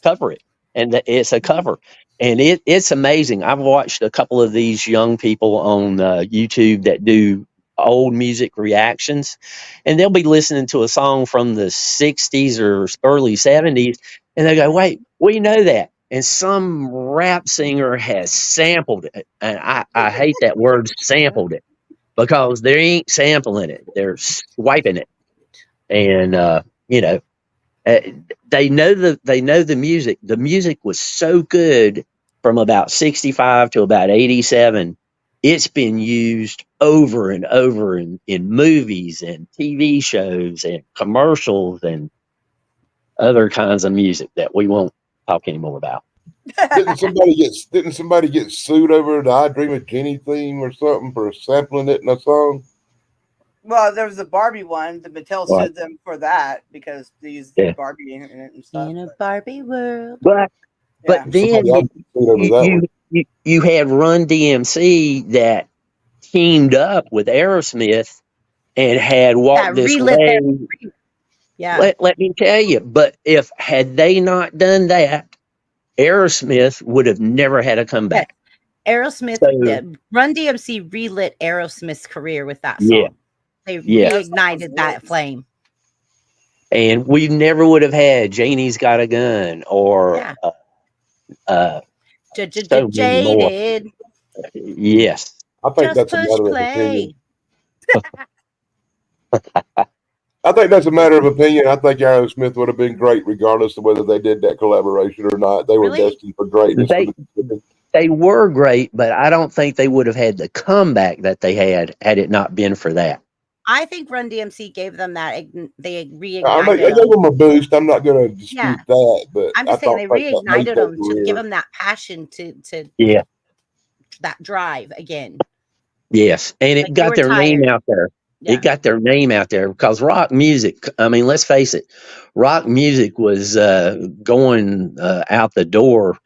cover it? And it's a cover, and it's amazing. I've watched a couple of these young people on YouTube that do old music reactions, and they'll be listening to a song from the 60s or early 70s, and they go, wait, we know that. And some rap singer has sampled it. And I hate that word, sampled it, because they ain't sampling it. They're swiping it. And, they know the music. The music was so good from about 65 to about 87. It's been used over and over in movies and TV shows and commercials and other kinds of music that we won't talk anymore about. Didn't somebody get sued over the I Dream of Jeannie theme or something for sampling it in a song? Well, there was the Barbie one. The Mattel Right. sued them for that because they used Yeah. Barbie in it and stuff. in a Barbie world. But Yeah. then Somebody else got sued over that one. you had Run DMC that teamed up with Aerosmith and had Walk That This relit Way. Yeah. Let me tell you, but had they not done that, Aerosmith would have never had a comeback. Aerosmith, So- Run DMC relit Aerosmith's career with that song. Yeah. They Yeah. reignited that flame. And we never would have had Janie's Got a Gun or Yeah. so so many more. Jaded. Yes. I think Just that's a push matter of play. opinion. I think that's a matter of opinion. I think Aerosmith would have been great regardless of whether they did that collaboration or not. They were Really? destined for greatness. They were great, but I don't think they would have had the comeback that they had it not been for that. I think Run DMC gave them that. They I reignited gave them. them a boost. I'm not going to dispute that, but I'm just saying they reignited them to give them that passion to that drive again. Yes, and it got their name out there. Yeah. It got their name out there because rock music, I mean, let's face it, rock music was going out the door.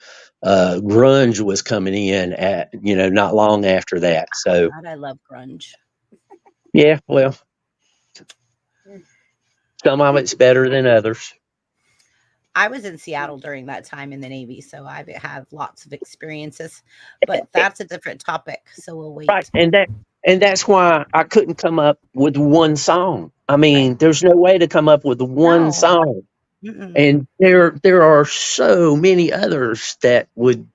Grunge was coming in at, not long after that. So God, I love grunge. Yeah, well, some of it's better than others. I was in Seattle during that time in the Navy, so I have lots of experiences, but that's a different topic. So we'll wait. Right, and that's why I couldn't come up with one song. I mean, there's no way to come up with one song. And there are so many others that would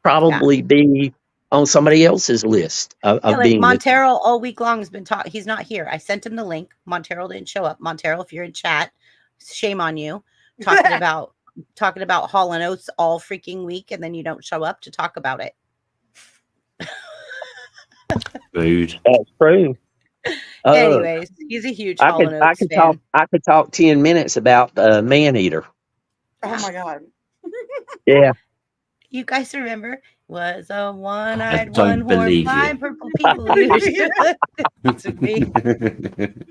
probably be on somebody else's list of like being. Montero all week long has been taught. He's not here. I sent him the link. Montero didn't show up. Montero, if you're in chat, shame on you. Talking about Hall and Oates all freaking week, and then you don't show up to talk about it. Rude. That's true. Anyways, he's a huge Hall and Oates fan. I could talk 10 minutes about Maneater. Oh my God. Yeah. You guys remember? Was a one-eyed, one-horned, blind purple people. To me.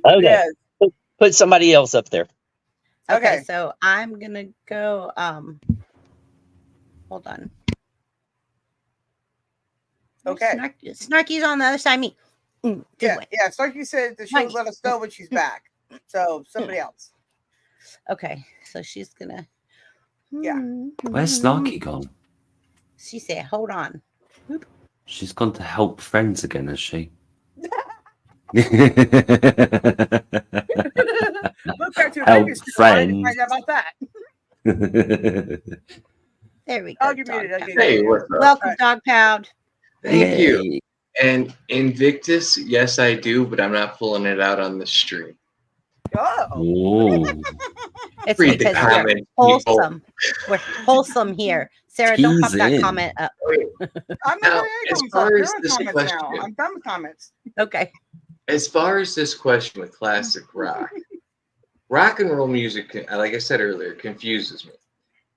Okay. Yes. Put somebody else up there. Okay, so I'm gonna go. Hold on. Okay. Snarky's on the other side of me. Yeah. Snarky said that she'll let us know when she's back. So somebody else. Okay, so she's gonna. Yeah. Where's Snarky gone? She said, "Hold on." Oop. She's gone to help friends again, has she? Look back to help friends. Find out about that. There we go. Hey, what's up? Welcome, Dog Pound. Thank you. And Invictus, yes, I do, but I'm not pulling it out on the stream. Oh. It's Read the because comments, we're wholesome. We're wholesome here. Sarah, don't pop that comment up. I'm now, as far as this question, now. I'm done with comments. Okay. As far as this question with classic rock, rock and roll music, like I said earlier, confuses me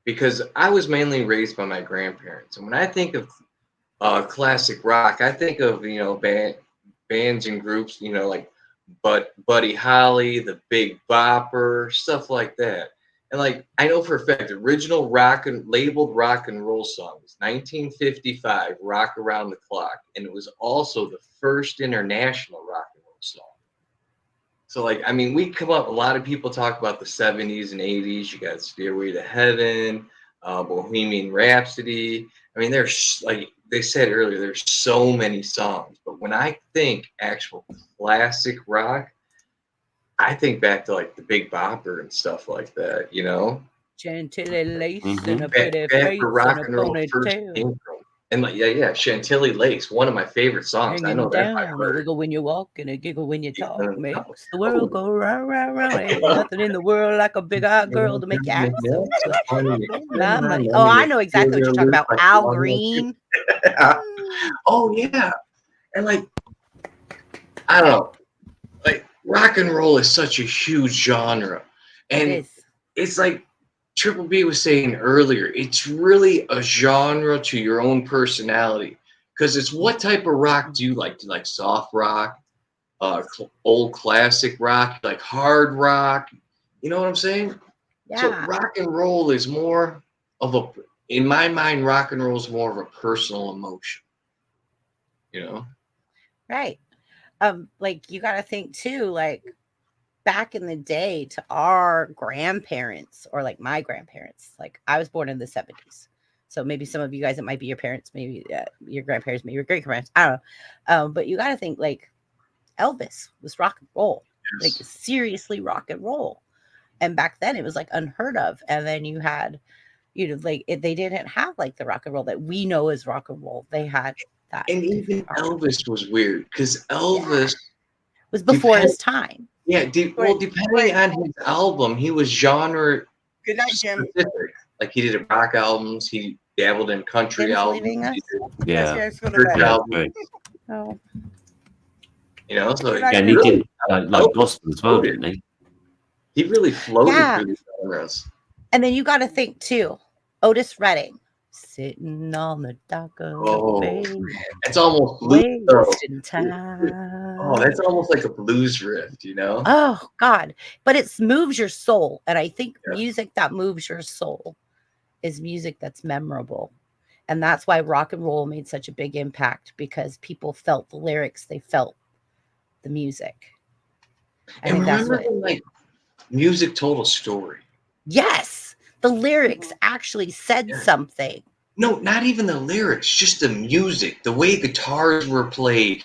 because I was mainly raised by my grandparents, and when I think of classic rock, I think of bands and groups, like Buddy Holly, the Big Bopper, stuff like that. And like I know for a fact, original labeled rock and roll songs, 1955, Rock Around the Clock, and it was also the first international rock and roll song. So like, I mean, we come up, a lot of people talk about the 70s and 80s. You got Stairway to Heaven, Bohemian Rhapsody. I mean, there's like they said earlier, there's so many songs. But when I think actual classic rock, I think back to like the Big Bopper and stuff like that, Chantilly lace and a pretty back face for rock and a and roll first ponytail. came from. And like, yeah, Chantilly Lace, one of my favorite songs. I know that. A wiggle when you walk and a giggle when you talk. Makes the world go round, round, round. Ain't nothing in the world like a big-eyed girl to make you act so good. Oh, I know exactly what you're talking about. Al Green. Oh, yeah. And like, I don't know. Like, rock and roll is such a huge genre. And it's like Triple B was saying earlier, it's really a genre to your own personality. Because it's what type of rock do you like? Do you like soft rock, old classic rock, like hard rock? You know what I'm saying? Yeah. So rock and roll is more of in my mind, rock and roll is more of a personal emotion. Right. Like you got to think too, like back in the day to our grandparents or like my grandparents, like I was born in the 70s. So maybe some of you guys, it might be your parents, maybe your grandparents, maybe your great grandparents. I don't know. But you got to think like Elvis was rock and roll, like seriously rock and roll. And back then it was like unheard of. And then you had, they didn't have like the rock and roll that we know as rock and roll. They had that. And even Elvis was weird because Elvis was before his time. Yeah, depending on his album, he was genre Good night, Jim. specific. Like he did rock albums, he dabbled in country Jim's albums. leaving us? Yeah. Yes, go to Church bed. Yeah, albums, great. Oh. you know, so Good night, Yeah, and he Jim. did like gospel as well, didn't he? he really floated Yeah. through the genres. And then you got to think too, Otis Redding, sitting on the dock of Oh, the bay, it's almost blues. Though. wasting time. Oh, that's almost like a blues riff, you know? Oh God! But it moves your soul, and I think Yeah. music that moves your soul is music that's memorable, and that's why rock and roll made such a big impact because people felt the lyrics, they felt the music. I And think that's remember what. when, like, music told a story. Yes, the lyrics actually said Yeah. something. No, not even the lyrics, just the music, the way guitars were played.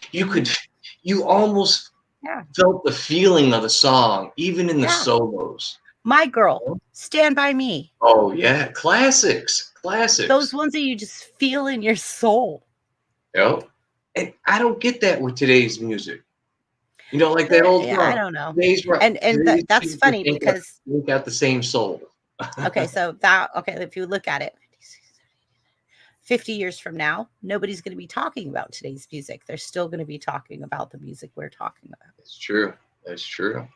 You almost Yeah. felt the feeling of the song, even in the Yeah. solos. My Girl, Stand By Me. Oh yeah, classics. Those ones that you just feel in your soul. Yep. And I don't get that with today's music. You know, like that old Yeah, song. I don't know. Today's rock. And today's that's music funny ain't because got the same soul. okay, if you look at it, 50 years from now, nobody's going to be talking about today's music. They're still going to be talking about the music we're talking about. It's true. That's true.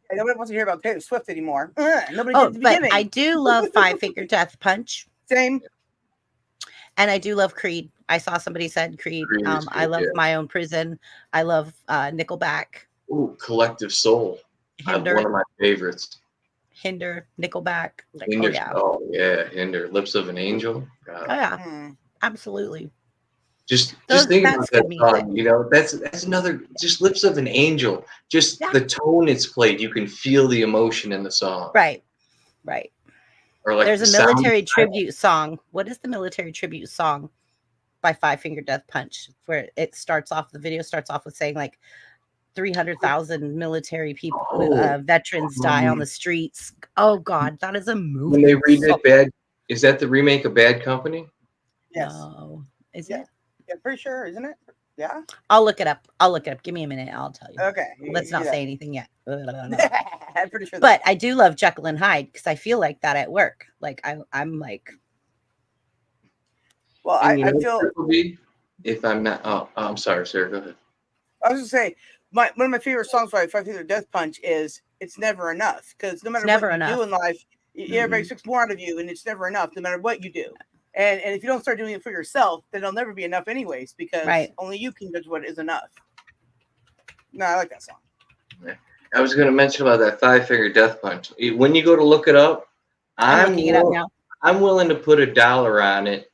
And nobody wants to hear about Taylor Swift anymore. Nobody Oh, did at the but beginning. I do love Five Finger Death Punch. Same. And I do love Creed. I saw somebody said Creed. Creed is I good, love yeah. My Own Prison. I love Nickelback, Ooh, Collective Soul. Hinder, One of my favorites. Nickelback. Like, Hinder. oh yeah, Hinder. Lips of an Angel. God. oh yeah, Mm. absolutely. Just Those- think that's about that good song. You know, that's another. Just Lips of an Angel. Just Yeah. the tone it's played, you can feel the emotion in the song. Right. Or like There's the a sound military effect. tribute song. What is the military tribute song by Five Finger Death Punch? Where it starts off, the video starts off with saying like 300,000 military people, veterans die on the streets. Oh God, that is a movie. When they remake Bad, is that the remake of Bad Company? Yes. No, is Yeah. it? Yeah, pretty sure, isn't it? Yeah. I'll look it up. Give me a minute. I'll tell you. Okay. Let's not Yeah. say anything yet. I'm pretty sure. But I do love Jekyll and Hyde because I feel like that at work. Like I'm like, Well, And you I know, feel. Triple B, if I'm not, I'm sorry, Sarah. Go ahead. I was gonna say one of my favorite songs by Five Finger Death Punch is "It's Never Enough" because no matter never what you enough. do in life, everybody expects more out of you, and it's never enough no matter what you do. And if you don't start doing it for yourself, then it'll never be enough anyways because Right. only you can judge what is enough. No, I like that song. I was going to mention about that Five Finger Death Punch. When you go to look it up, I'm looking it up now. I'm willing to put $1 on it.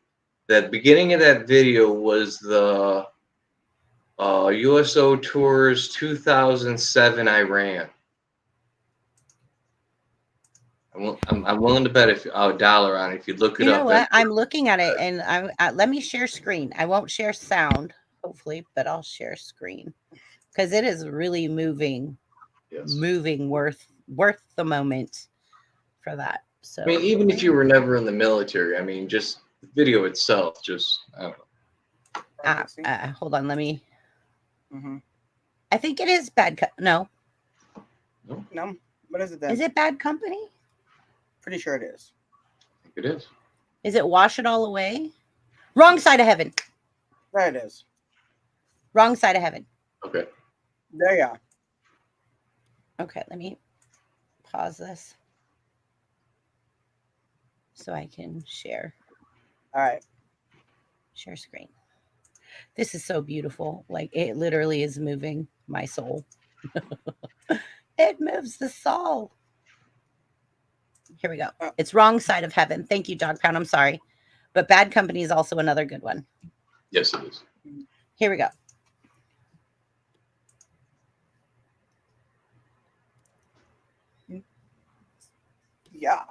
The beginning of that video was the USO Tours 2007 Iran. I'm willing to bet $1 on it if you look it You up. know what? I'm looking at it, and let me share screen. I won't share sound, hopefully, but I'll share screen because it is really moving. Yes. Moving, worth the moment for that. So I mean, even if you were never in the military, I mean, just the video itself, I don't know. Hold on, let me. Mm-hmm. I think it is Bad. No, No, what is it then? is it Bad Company? Pretty sure it is. I think it is. Is it Wash It All Away? Wrong Side of Heaven. There it is. Wrong Side of Heaven. Okay. There you are. Okay, let me pause this so I can share All right. screen. This is so beautiful. Like it literally is moving my soul. It moves the soul. Here we go. It's Wrong Side of Heaven. Thank you, Dog Pound. I'm sorry. But Bad Company is also another good one. Yes, it is. Here we go. Yeah.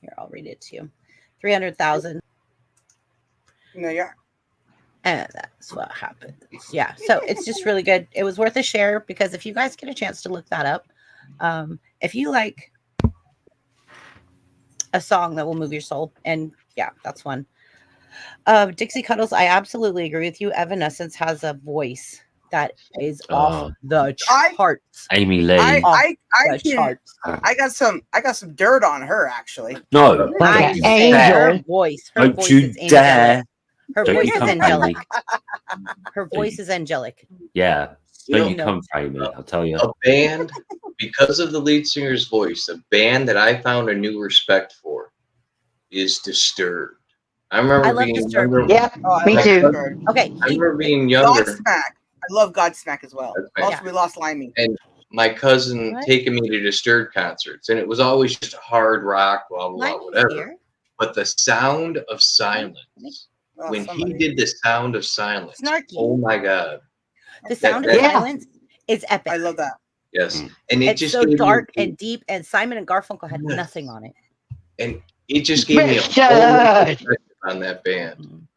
Here, I'll read it to you. 300,000. No, yeah. And that's what happens. Yeah. So it's just really good. It was worth a share because if you guys get a chance to look that up, if you like a song that will move your soul, and yeah, that's one. Dixie Cuddles, I absolutely agree with you. Evanescence has a voice that is off the charts. Amy Lee. I The charts. got some dirt on her actually. No, Like Nice. an angel. Her voice. Her don't voice you is angelic. dare! Her Don't voice you is come for angelic. me. Her voice is angelic. Yeah, don't you know. come for me, I'll tell you. A band, because of the lead singer's voice, a band that I found a new respect for is Disturbed. I remember love being Disturbed. younger. Yeah, Oh, I me love too. Disturbed. Okay. I remember being younger. Godsmack. I love Godsmack as well. That's Also, we lost Limey. And my cousin What? taking me to Disturbed concerts, and it was always just hard rock, blah blah, blah Limey's whatever. here. But the sound of silence, Oh, when somebody. he did the sound of silence, Snarky. oh my god, The sound of that- silence is epic. I love that. yes, and it It's just so gave me- dark and deep, and Simon and Garfunkel had nothing on it. and it just gave me a Richard. whole perspective on that band.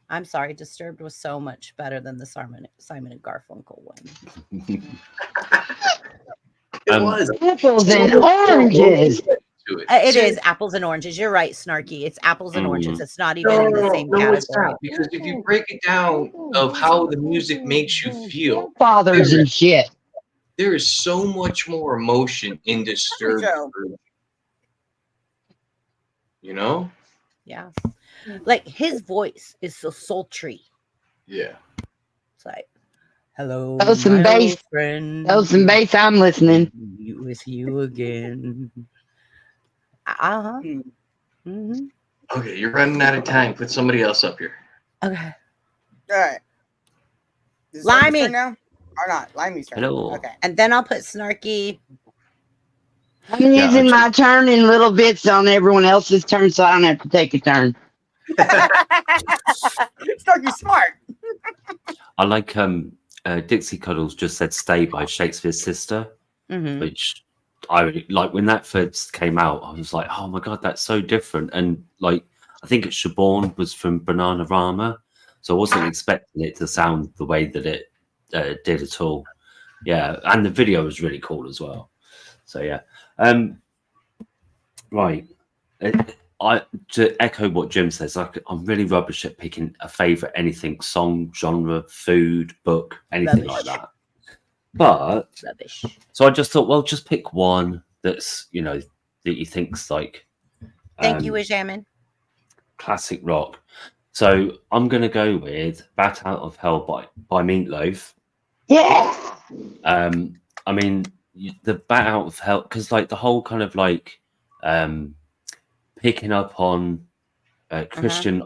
I'm sorry, Disturbed was so much better than the Simon and Garfunkel one. It was Apples and oranges. to it. It is apples and oranges. You're right, Snarky. It's apples and oranges. It's not even in the same No, it's category. not. Because if you break it down of how the music makes you feel, Fathers and shit. there is so much more emotion in Disturbed. Joe. You know? Yeah. Like his voice is so sultry. Yeah. It's like, hello, Throw some my bass. old friend. Throw some bass. I'm listening. With you again. Uh-huh. Hmm. Mm-hmm. Okay, you're running out of time. Put somebody else up here. Okay. All right. Is it Limey. Limey's turn now? Or not? Limey's turn. Hello. Okay. And then I'll put Snarky. I'm using my turn in little bits on everyone else's turn, so I don't have to take a turn. Snarky smart. I like Dixie Cuddles just said "Stay" by Shakespeare's Sister, Mm-hmm. which I really like. When that first came out, I was like, "Oh my god, that's so different!" And like, I think it's Shaborn was from Bananarama, so I wasn't expecting it to sound the way that it did at all. Yeah, and the video was really cool as well. So yeah, right. To echo what Jim says, I'm really rubbish at picking a favorite anything, song, genre, food, book, anything Rubbish. like that. But Rubbish. so I just thought, well, just pick one that's that you think's like Thank you, Ajamin. classic rock. So I'm gonna go with "Bat Out of Hell" by Meatloaf. Yeah. I mean, the "Bat Out of Hell" because like the whole kind of like picking up on Christian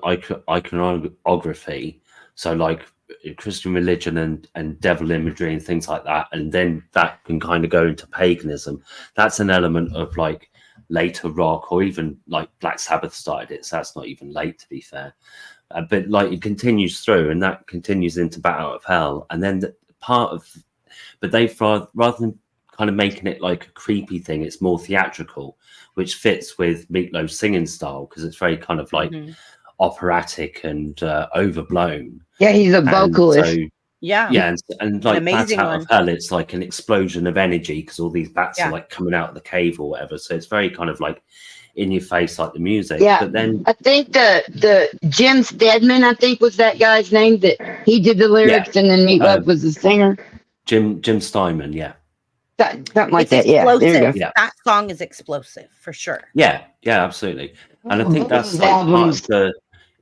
iconography, so like Christian religion and devil imagery and things like that, and then that can kind of go into paganism. That's an element of like later rock, or even like Black Sabbath started it, so that's not even late, to be fair. But like it continues through, and that continues into "Bat Out of Hell," and then but they've rather than kind of making it like a creepy thing, it's more theatrical, which fits with Meatloaf's singing style because it's very kind of like operatic and overblown. Yeah, he's a vocalist. So, Yeah. and like "Bat amazing Out one. of Hell," it's like an explosion of energy because all these bats Yeah. are like coming out of the cave or whatever. So it's very kind of like in your face, like the music. Yeah. But then I think the Jim Stedman, I think was that guy's name, that he did the lyrics and then Meatloaf was the singer. Jim Steinman, yeah. Something like It's that. Yeah. There you go. explosive. Yeah. That song is explosive for sure. Yeah, absolutely. And I think that's Those like part albums. of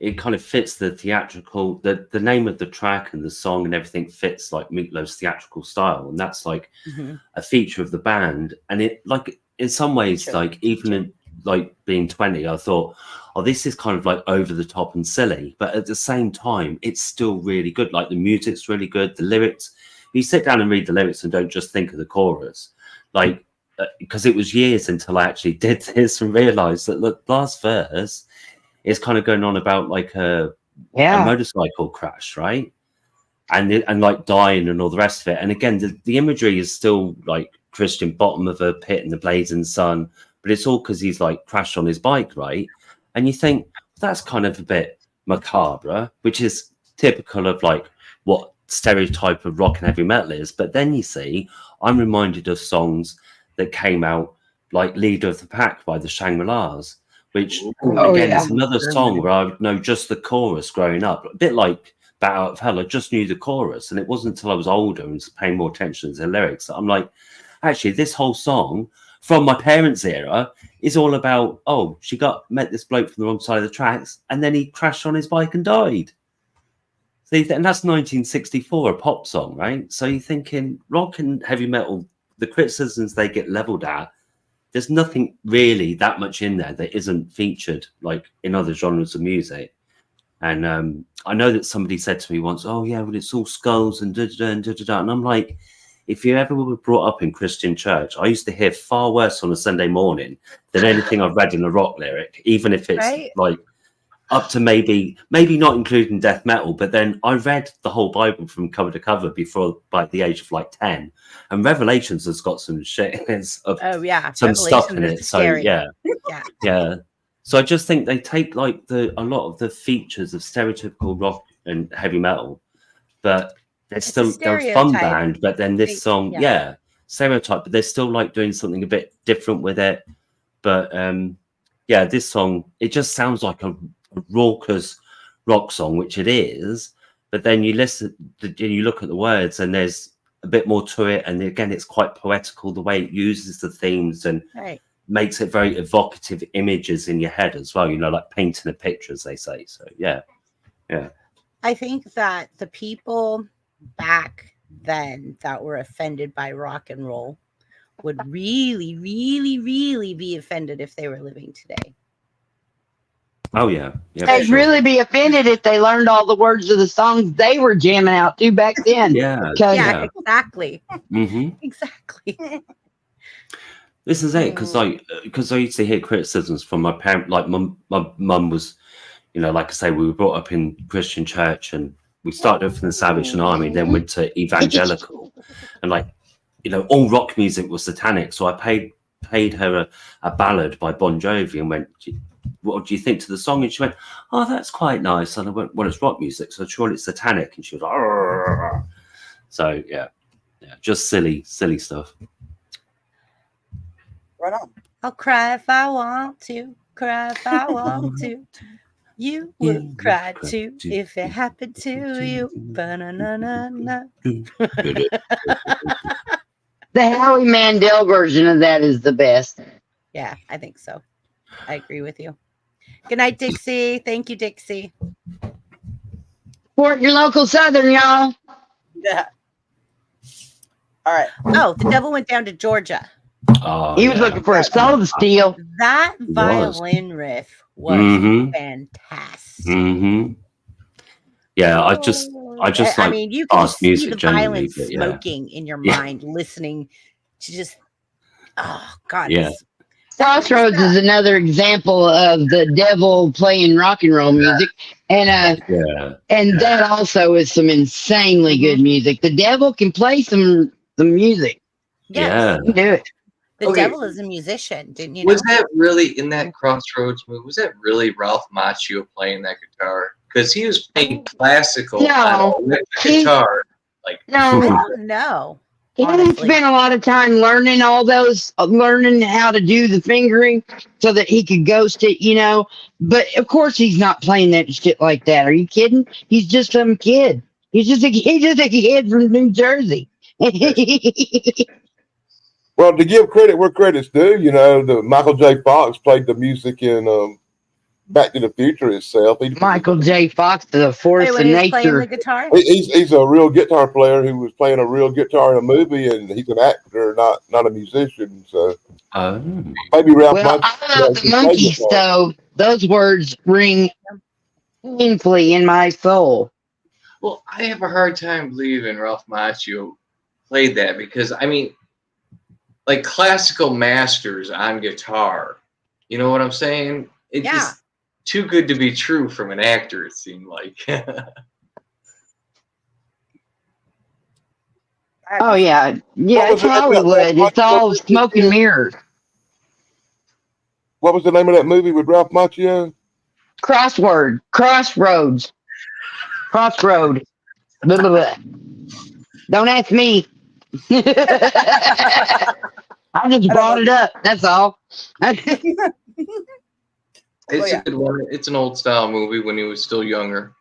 it kind of fits the theatrical, the name of the track and the song and everything fits like Meatloaf's theatrical style. And that's like a feature of the band. And it like in some ways, like even in like being 20, I thought, oh, this is kind of like over the top and silly. But at the same time, it's still really good. Like the music's really good. The lyrics, you sit down and read the lyrics and don't just think of the chorus. Like, because it was years until I actually did this and realized that the last verse is kind of going on about like a motorcycle crash, right? And like dying and all the rest of it. And again, the imagery is still like Christian, bottom of a pit in the blazing sun, but it's all because he's like crashed on his bike, right? And you think that's kind of a bit macabre, which is typical of like what stereotype of rock and heavy metal is. But then you see, I'm reminded of songs that came out like "Leader of the Pack" by the Shangri-Las, which Oh, again yeah. is another song where I know just the chorus growing up, a bit like Bat Out of Hell. I just knew the chorus, and it wasn't until I was older and paying more attention to the lyrics that I'm like, actually, this whole song from my parents' era is all about, oh, she met this bloke from the wrong side of the tracks, and then he crashed on his bike and died. So and that's 1964, a pop song, right? So you're thinking rock and heavy metal, the criticisms they get leveled at, there's nothing really that much in there that isn't featured like in other genres of music. And I know that somebody said to me once, oh yeah, well it's all skulls and da-da-da and da-da-da. And I'm like, if you ever were brought up in Christian church, I used to hear far worse on a Sunday morning than anything I've read in a rock lyric, even if it's like up to maybe not including death metal. But then I read the whole Bible from cover to cover before by the age of like 10, and Revelations has got some shit. Some stuff in it. So yeah. So I just think they take like a lot of the features of stereotypical rock and heavy metal, but they're a fun band. But then this song, stereotype, but they're still like doing something a bit different with it. But this song, it just sounds like a raucous rock song, which it is. But then you look at the words, and there's a bit more to it. And again, it's quite poetical the way it uses the themes and makes it very evocative images in your head as well. You know, like painting a picture, as they say. So yeah. I think that the people back then that were offended by rock and roll would really, really, really be offended if they were living today. Oh yeah, They'd really be offended if they learned all the words of the songs they were jamming out to back then. Exactly. Mm-hmm. Exactly. This is it, because I used to hear criticisms from my parent. Like my mum was, you know, like I say, we were brought up in Christian church, and we started off in the Salvation Army, then went to evangelical, and like, you know, all rock music was satanic. So I paid her a ballad by Bon Jovi and went, what do you think to the song? And she went, oh, that's quite nice. And I went, well, it's rock music, so surely it's satanic. And she was like, arr. So yeah, just silly stuff. Right on. I'll cry if I want to, cry if I want to. You would cry too if it happened to you. Ba-na-na-na-na. The Howie Mandel version of that is the best. Yeah, I think so. I agree with you. Good night, Dixie. Thank you, Dixie. Support your local Southern, y'all. Yeah. All right. Oh, the devil went down to Georgia. Oh, he was looking for a soul steal. That violin riff was fantastic. Mm-hmm. Yeah, I just like, I mean, you can see music the generally, violin smoking in your mind, listening to just, oh God. Yeah. Crossroads is another example of the devil playing rock and roll music, and and that also is some insanely good music. The devil can play some music. Yes. He can do it. The devil is a musician, didn't you know? Was that really in that Crossroads movie? Was that really Ralph Macchio playing that guitar? Because he was playing classical on electric guitar. Like I don't know. He didn't spend a lot of time learning learning how to do the fingering so that he could ghost it, you know. But of course, he's not playing that shit like that. Are you kidding? He's just some kid. He's just a kid from New Jersey. Well, to give credit where credit's due, you know, the Michael J. Fox played the music in Back to the Future itself. Michael J. Fox, the force of nature. Playing the guitar? He's a real guitar player who was playing a real guitar in a movie, and he's an actor, not a musician. So maybe Ralph. Well, I love the Monkees, though. Those words ring painfully in my soul. Well, I have a hard time believing Ralph Macchio played that because, I mean, like classical masters on guitar, you know what I'm saying? It's just too good to be true from an actor, it seemed like. Oh, yeah. Yeah, it's Hollywood. It's all smoke and mirrors. What was the name of that movie with Ralph Macchio? Crossroads. Crossroad. Blah, blah, blah. Don't ask me. I just brought it up. That's all. It's yeah. a good one. It's an old style movie when he was still younger.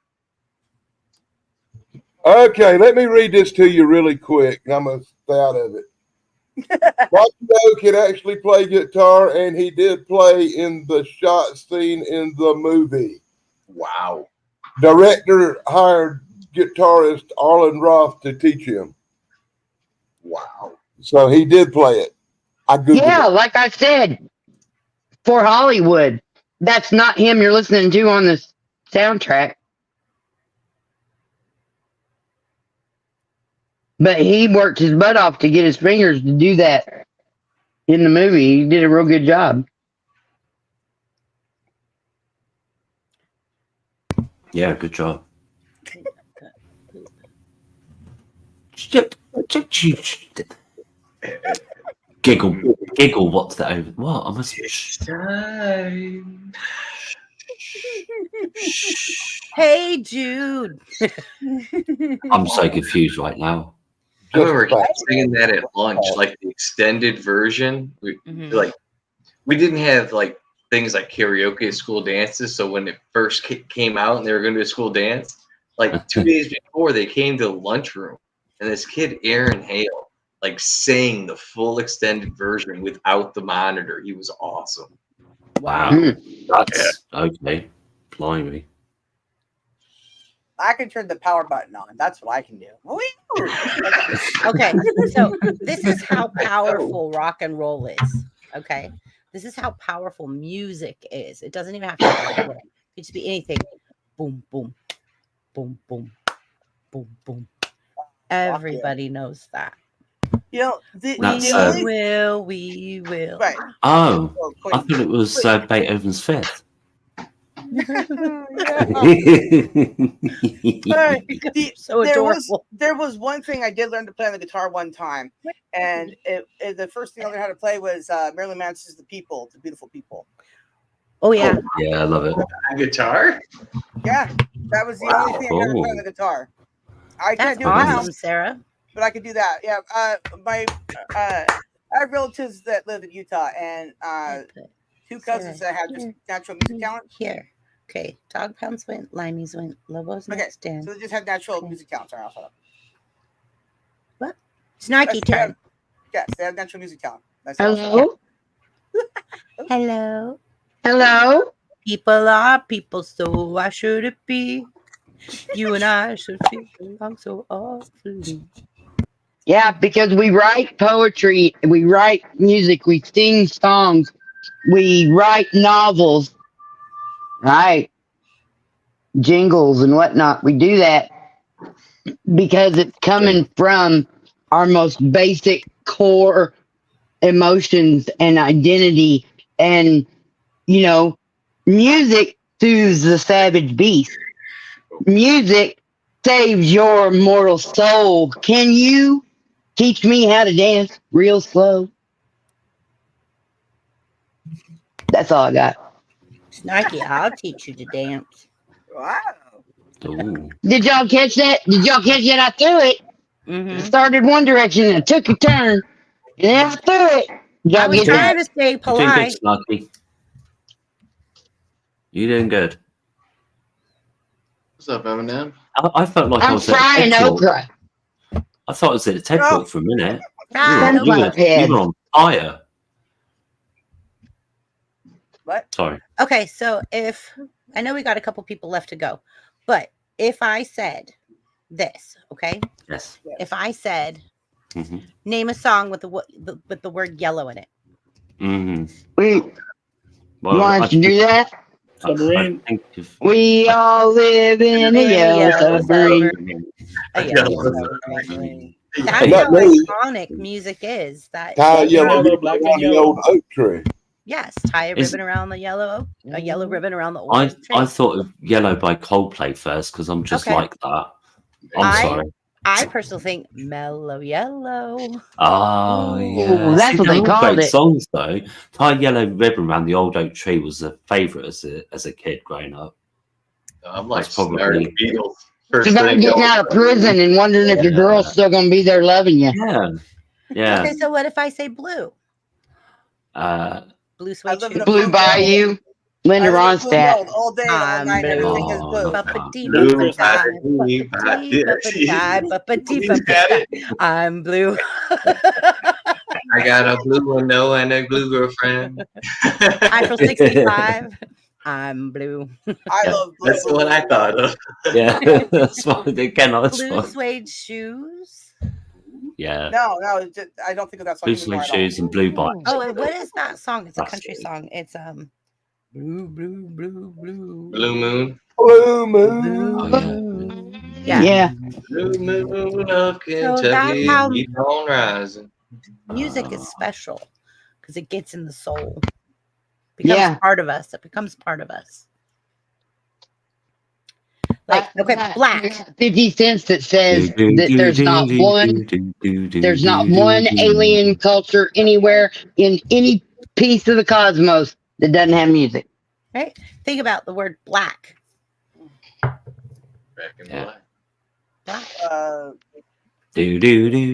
Okay, let me read this to you really quick. I'm going to stay out of it. Rocky can actually play guitar, and he did play in the shot scene in the movie. Wow. Director hired guitarist Arlen Roth to teach him. Wow. So he did play it. I Googled Yeah, it. like I said, for Hollywood. That's not him you're listening to on the soundtrack. But he worked his butt off to get his fingers to do that in the movie. He did a real good job. Yeah, good job. Giggle. What's that over? What? I must. Time. Hey, Jude. I'm so confused right now. I remember singing that at lunch, like the extended version. Mhm. We didn't have like things like karaoke at school dances. So when it first came out and they were going to do a school dance, like 2 days before they came to the lunchroom, and this kid Aaron Hale like sang the full extended version without the monitor. He was awesome. Wow, that's okay. Blimey. I can turn the power button on. That's what I can do. Okay, so this is how powerful rock and roll is. Okay, this is how powerful music is. It doesn't even have to be rock and roll. It could just be anything. Boom, boom, boom, boom, boom, boom. Everybody knows that. You know, We will. Right. Oh, I thought it was Beethoven's Fifth. So adorable. There was one thing I did learn to play on the guitar one time, and the first thing I learned how to play was Marilyn Manson's "The People," "The Beautiful People." Oh yeah, yeah, I love it. Guitar? Yeah, that was the only thing I could play on the guitar. I can't that's do it now, awesome, Sarah. but I could do that. Yeah, I have relatives that live in Utah, and two cousins that have just natural music talent. Here. Okay, dog pounds went, limeys went, Lobo's Okay, next in. so they just have natural music talent. Sorry, I'll shut up. What? Snarky turn. Yes, they have natural music talent. Hello? Hello. Hello? People are people, so why should it be? You and I should feel along so awfully. Yeah, because we write poetry, we write music, we sing songs, we write novels, right? Jingles and whatnot. We do that because it's coming from our most basic core emotions and identity. And, you know, music soothes the savage beast. Music saves your mortal soul. Can you teach me how to dance real slow? That's all I got. Snarky, I'll teach you to dance. Wow. Ooh. Did y'all catch that? Did y'all catch that? I threw it. Mm-hmm. It started one direction and it took a turn. And then I threw it. Did I y'all was get trying that? to stay You're doing polite. good, Snarky. You're doing good. What's up, Eminem? I felt like I I'm was at a frying TED Talk. okra. I thought I was at a TED Talk for a minute. Fried You okra. were on fire. What? Sorry. Okay, so if I know we got a couple people left to go, but if I said this, okay? Yes. If I said, Mm-hmm. name a song with the word yellow in it. Mm-hmm. You want us to do that? Submarine. We all live in a yellow submarine. A yellow submarine. That's Not how me. iconic music is. That Tie a yellow Yellow, ribbon black, around and the yellow. old oak tree. yes, tie a ribbon around the yellow, a yellow ribbon around the I old tree. thought of Yellow by Coldplay first because I'm just Okay. like that. I'm sorry. I personally think Mellow Yellow. Oh, yeah. that's what they're they all called great it. songs, though. Tie a Yellow Ribbon Around the Old Oak Tree was a favourite as a kid growing up. I'm like That's probably- starting Beatles. It's First about thing getting going. out of prison and wondering if your girl's still going to be there loving you. Yeah. Yeah. Okay, so what if I say blue? Uh, Blue suede live in shoes. a Blue Bayou. Linda I live in blue Ronstadt. world all day and all night. Everything is blue. Blue, I'm blue. I got a blue window and a blue girlfriend. Eiffel 65. I'm blue. I love blue. That's what I thought of. Yeah, that's what again. That's Blue what. suede shoes. Yeah. No, it's just, I don't think of that song Blue anymore suede at all. shoes and blue bikes. Oh, and what is that song? It's a That's country it. song. It's blue, blue, blue, blue. Blue moon. Blue moon. Oh, Yeah. Yeah. Blue moon of So that's Kentucky. how Keep on rising. music is special because it gets in the soul. Becomes Yeah. part of us. It becomes part of us. Like, okay, black. 50 cents that says that there's not one alien culture anywhere in any piece of the cosmos that doesn't have music. Right? Think about the word black. Back in Yeah. black. Black.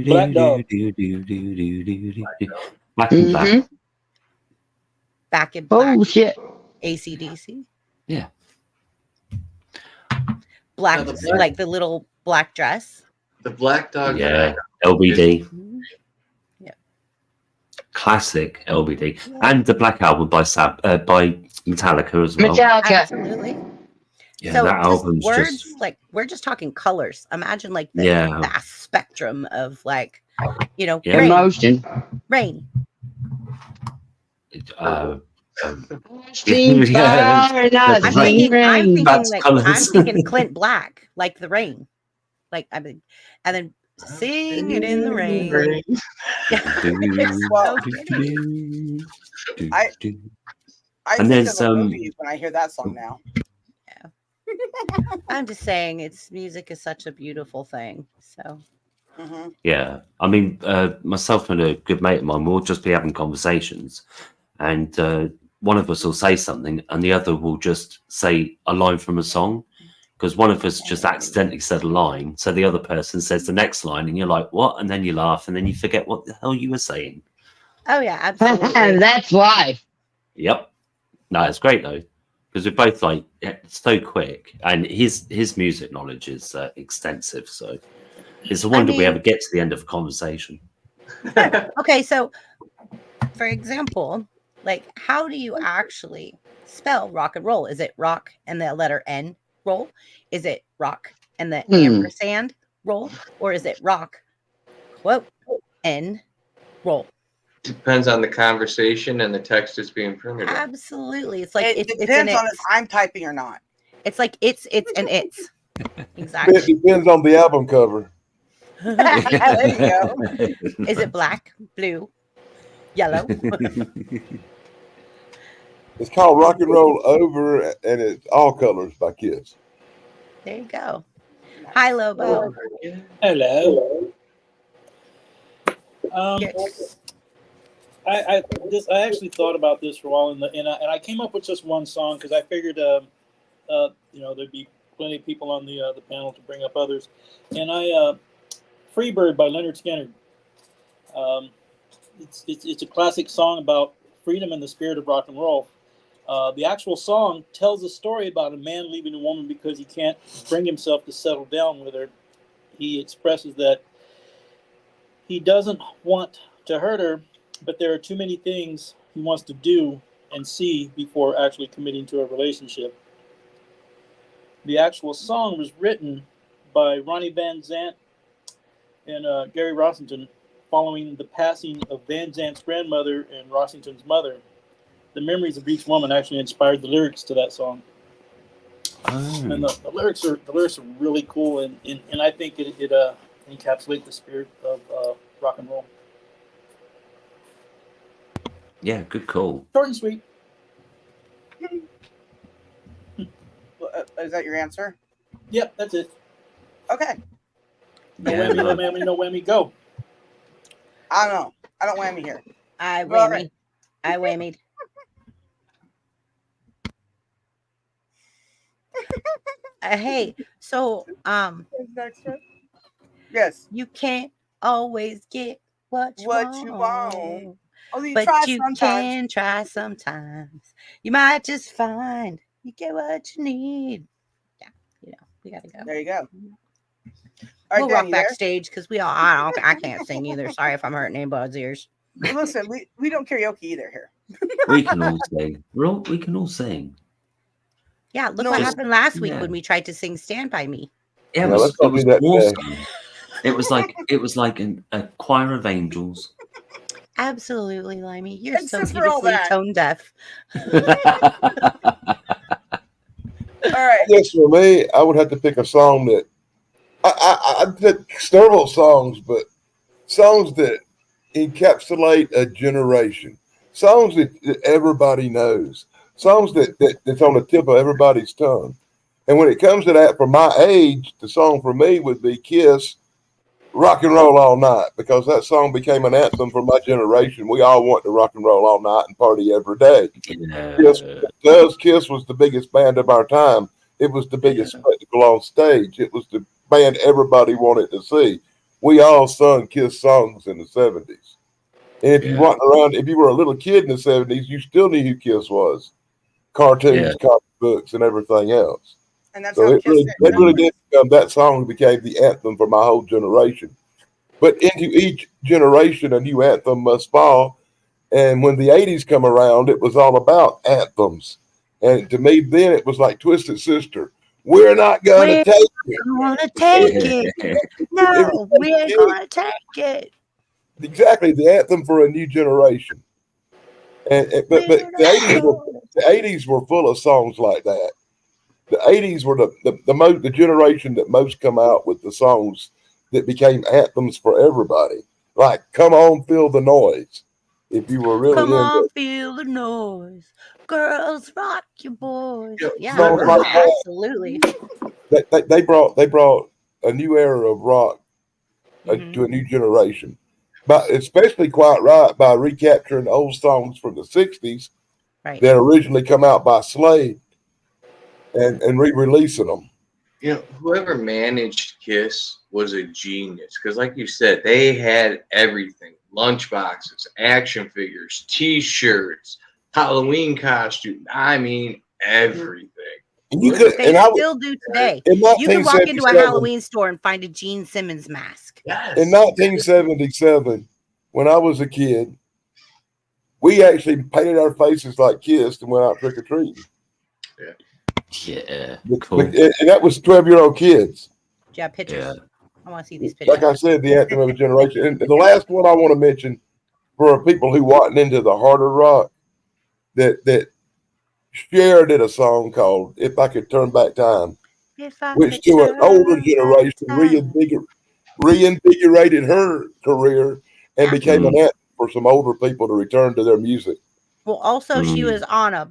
Black Dog. Black and black. Mhm. Back in black. Oh shit. AC/DC. Yeah. Black, Now the black- like the little black dress. The Black Dog. Yeah. LBD. Yeah. Classic LBD. And the Black Album by Metallica as well. Metallica. Absolutely. Yeah, So that just album's words, just like we're just talking colors. Imagine like the Yeah. vast spectrum of like, Yeah. rain. Emotion. Rain. Sing Yeah. fire, not I'm I'm sing thinking rain. That's like colours. I'm thinking Clint Black, like the rain. Like I mean, and then sing it in the rain. Yeah. It's so kidding. I And think there's, of the movies when I hear that song now. I'm just saying music is such a beautiful thing. So Hmm. Yeah, I mean, myself and a good mate of mine will just be having conversations, and one of us will say something, and the other will just say a line from a song, because one of us just accidentally said a line, so the other person says the next line, and you're like, "What?" And then you laugh, and then you forget what the hell you were saying. oh yeah, absolutely. That's life. Yep. No, it's great though, because we're both like it's so quick, and his music knowledge is extensive, so. It's a wonder we mean- ever get to the end of a conversation. Okay, so for example, like how do you actually spell rock and roll? Is it rock and the letter N roll? Is it rock and the ampersand roll? Or is it rock quote N roll? Depends on the conversation and the text that's being printed. Absolutely. It's like It it's depends an on if I'm typing or not. it's like it's and it's. It Exactly. depends on the album cover. There you go. Is it black, blue, yellow? It's called Rock and Roll Over, and it's All Colors by Kiss. There you go. Hi, Lobo. Hello. Yes. I actually thought about this for a while, and I came up with just one song because I figured, there'd be plenty of people on the panel to bring up others, and Freebird by Leonard Skinner. It's a classic song about freedom and the spirit of rock and roll. The actual song tells a story about a man leaving a woman because he can't bring himself to settle down with her. He expresses that he doesn't want to hurt her, but there are too many things he wants to do and see before actually committing to a relationship. The actual song was written by Ronnie Van Zant and Gary Rossington following the passing of Van Zant's grandmother and Rossington's mother. The memories of each woman actually inspired the lyrics to that song. And the lyrics are really cool, and I think it encapsulates the spirit of rock and roll. Yeah, good call. Short and sweet. Is that your answer? Yep, that's it. Okay. No Yeah, whammy, no no. whammy, no whammy, go. I don't know. I don't whammy here. I All whammied. right. I whammied. Hey, so Yes. you can't always get what you What want. you want. Only you But try you sometimes. can try sometimes. You might just find you get what you need. Yeah, we gotta go. There you go. All right, We'll Dan, rock you there? backstage because I can't sing either. Sorry if I'm hurting anybody's ears. Listen, we don't karaoke either here. We can all sing. We can all sing. Yeah, look No, what just- happened last week yeah. when we tried to sing "Stand by Me." Yeah, Yeah, let's not do that today. awesome. It was like a choir of angels. Absolutely, Limey. You're so Except for all beautifully that. tone deaf. All right. I guess for me, I would have to pick a song that I pick several songs, but songs that encapsulate a generation, songs that everybody knows, songs that's on the tip of everybody's tongue. And when it comes to that, for my age, the song for me would be Kiss, "Rock and Roll All Night," because that song became an anthem for my generation. We all want to rock and roll all night and party every day. Yeah. Kiss was the biggest band of our time. It was the biggest spectacle on stage. It was the band everybody wanted to see. We all sung Kiss songs in the 70s. And if you walked around, if you were a little kid in the 70s, you still knew who Kiss was. Cartoons, comic books, and everything else. And that's So how it Kiss really did become, that song became the anthem for my whole generation. But into each generation, a new anthem must fall. And when the 80s come around, it was all about anthems. And to me, then it was like Twisted Sister. We're not going to take it. Gonna take it. No, we ain't gonna take it. Exactly, the anthem for a new generation. But the 80s were full of songs like that. The 80s were the generation that most come out with the songs that became anthems for everybody. Like "Come On, Feel the Noise." If you were really Come into on, feel the noise. Girls, rock your boys. Yeah, songs like that, absolutely. they brought a new era of rock to a new generation. But especially quite right by recapturing old songs from the 60s that originally come out by Slade and re-releasing them. You know, whoever managed Kiss was a genius because, like you said, they had everything: lunchboxes, action figures, T-shirts, Halloween costumes. I mean, everything. And you could, They still do today. You can walk into a 1977 Halloween store and find a Gene Simmons mask. Yes. In 1977, when I was a kid, we actually painted our faces like Kiss and went out trick or treating. Yeah. Cool. And that was 12-year-old kids. Do you have pictures? I want to see these pictures. Like I said, the anthem of a generation. And the last one I want to mention for people who wasn't into the harder rock, that Cher did a song called "If I Could Turn Back Time," which to an older generation reinvigorated her career and became an anthem for some older people to return to their music. Well, also she was on a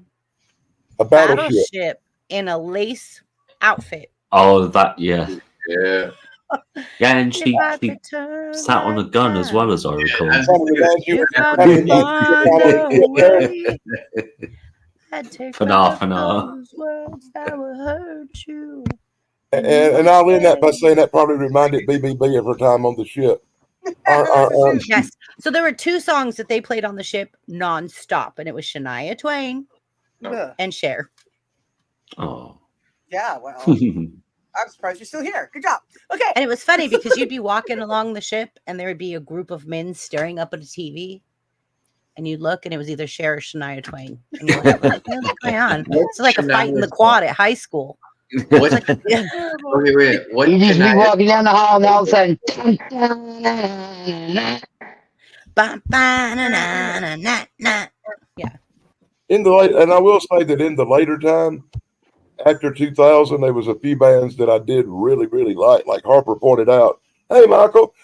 battleship in a lace outfit. Oh, that yeah. Yeah. Yeah, and she sat on a gun as well, as I recall. And I'll end that by saying that probably reminded BBB of her time on the ship. Yes. So there were two songs that they played on the ship nonstop, and it was Shania Twain and Cher. Oh. Yeah, well, I'm surprised you're still here. Good job. Okay. And it was funny because you'd be walking along the ship and there would be a group of men staring up at a TV. And you'd look and it was either Cher or Shania Twain. And you're like, what's going on? It's like a fight in the quad at high school. What? Like, yeah. Okay, wait. What? You just be walking down the hall and all of a sudden. Yeah. In the late, and I will say that in the later time, after 2000, there was a few bands that I did really, really like Harper pointed out. Hey, Michael,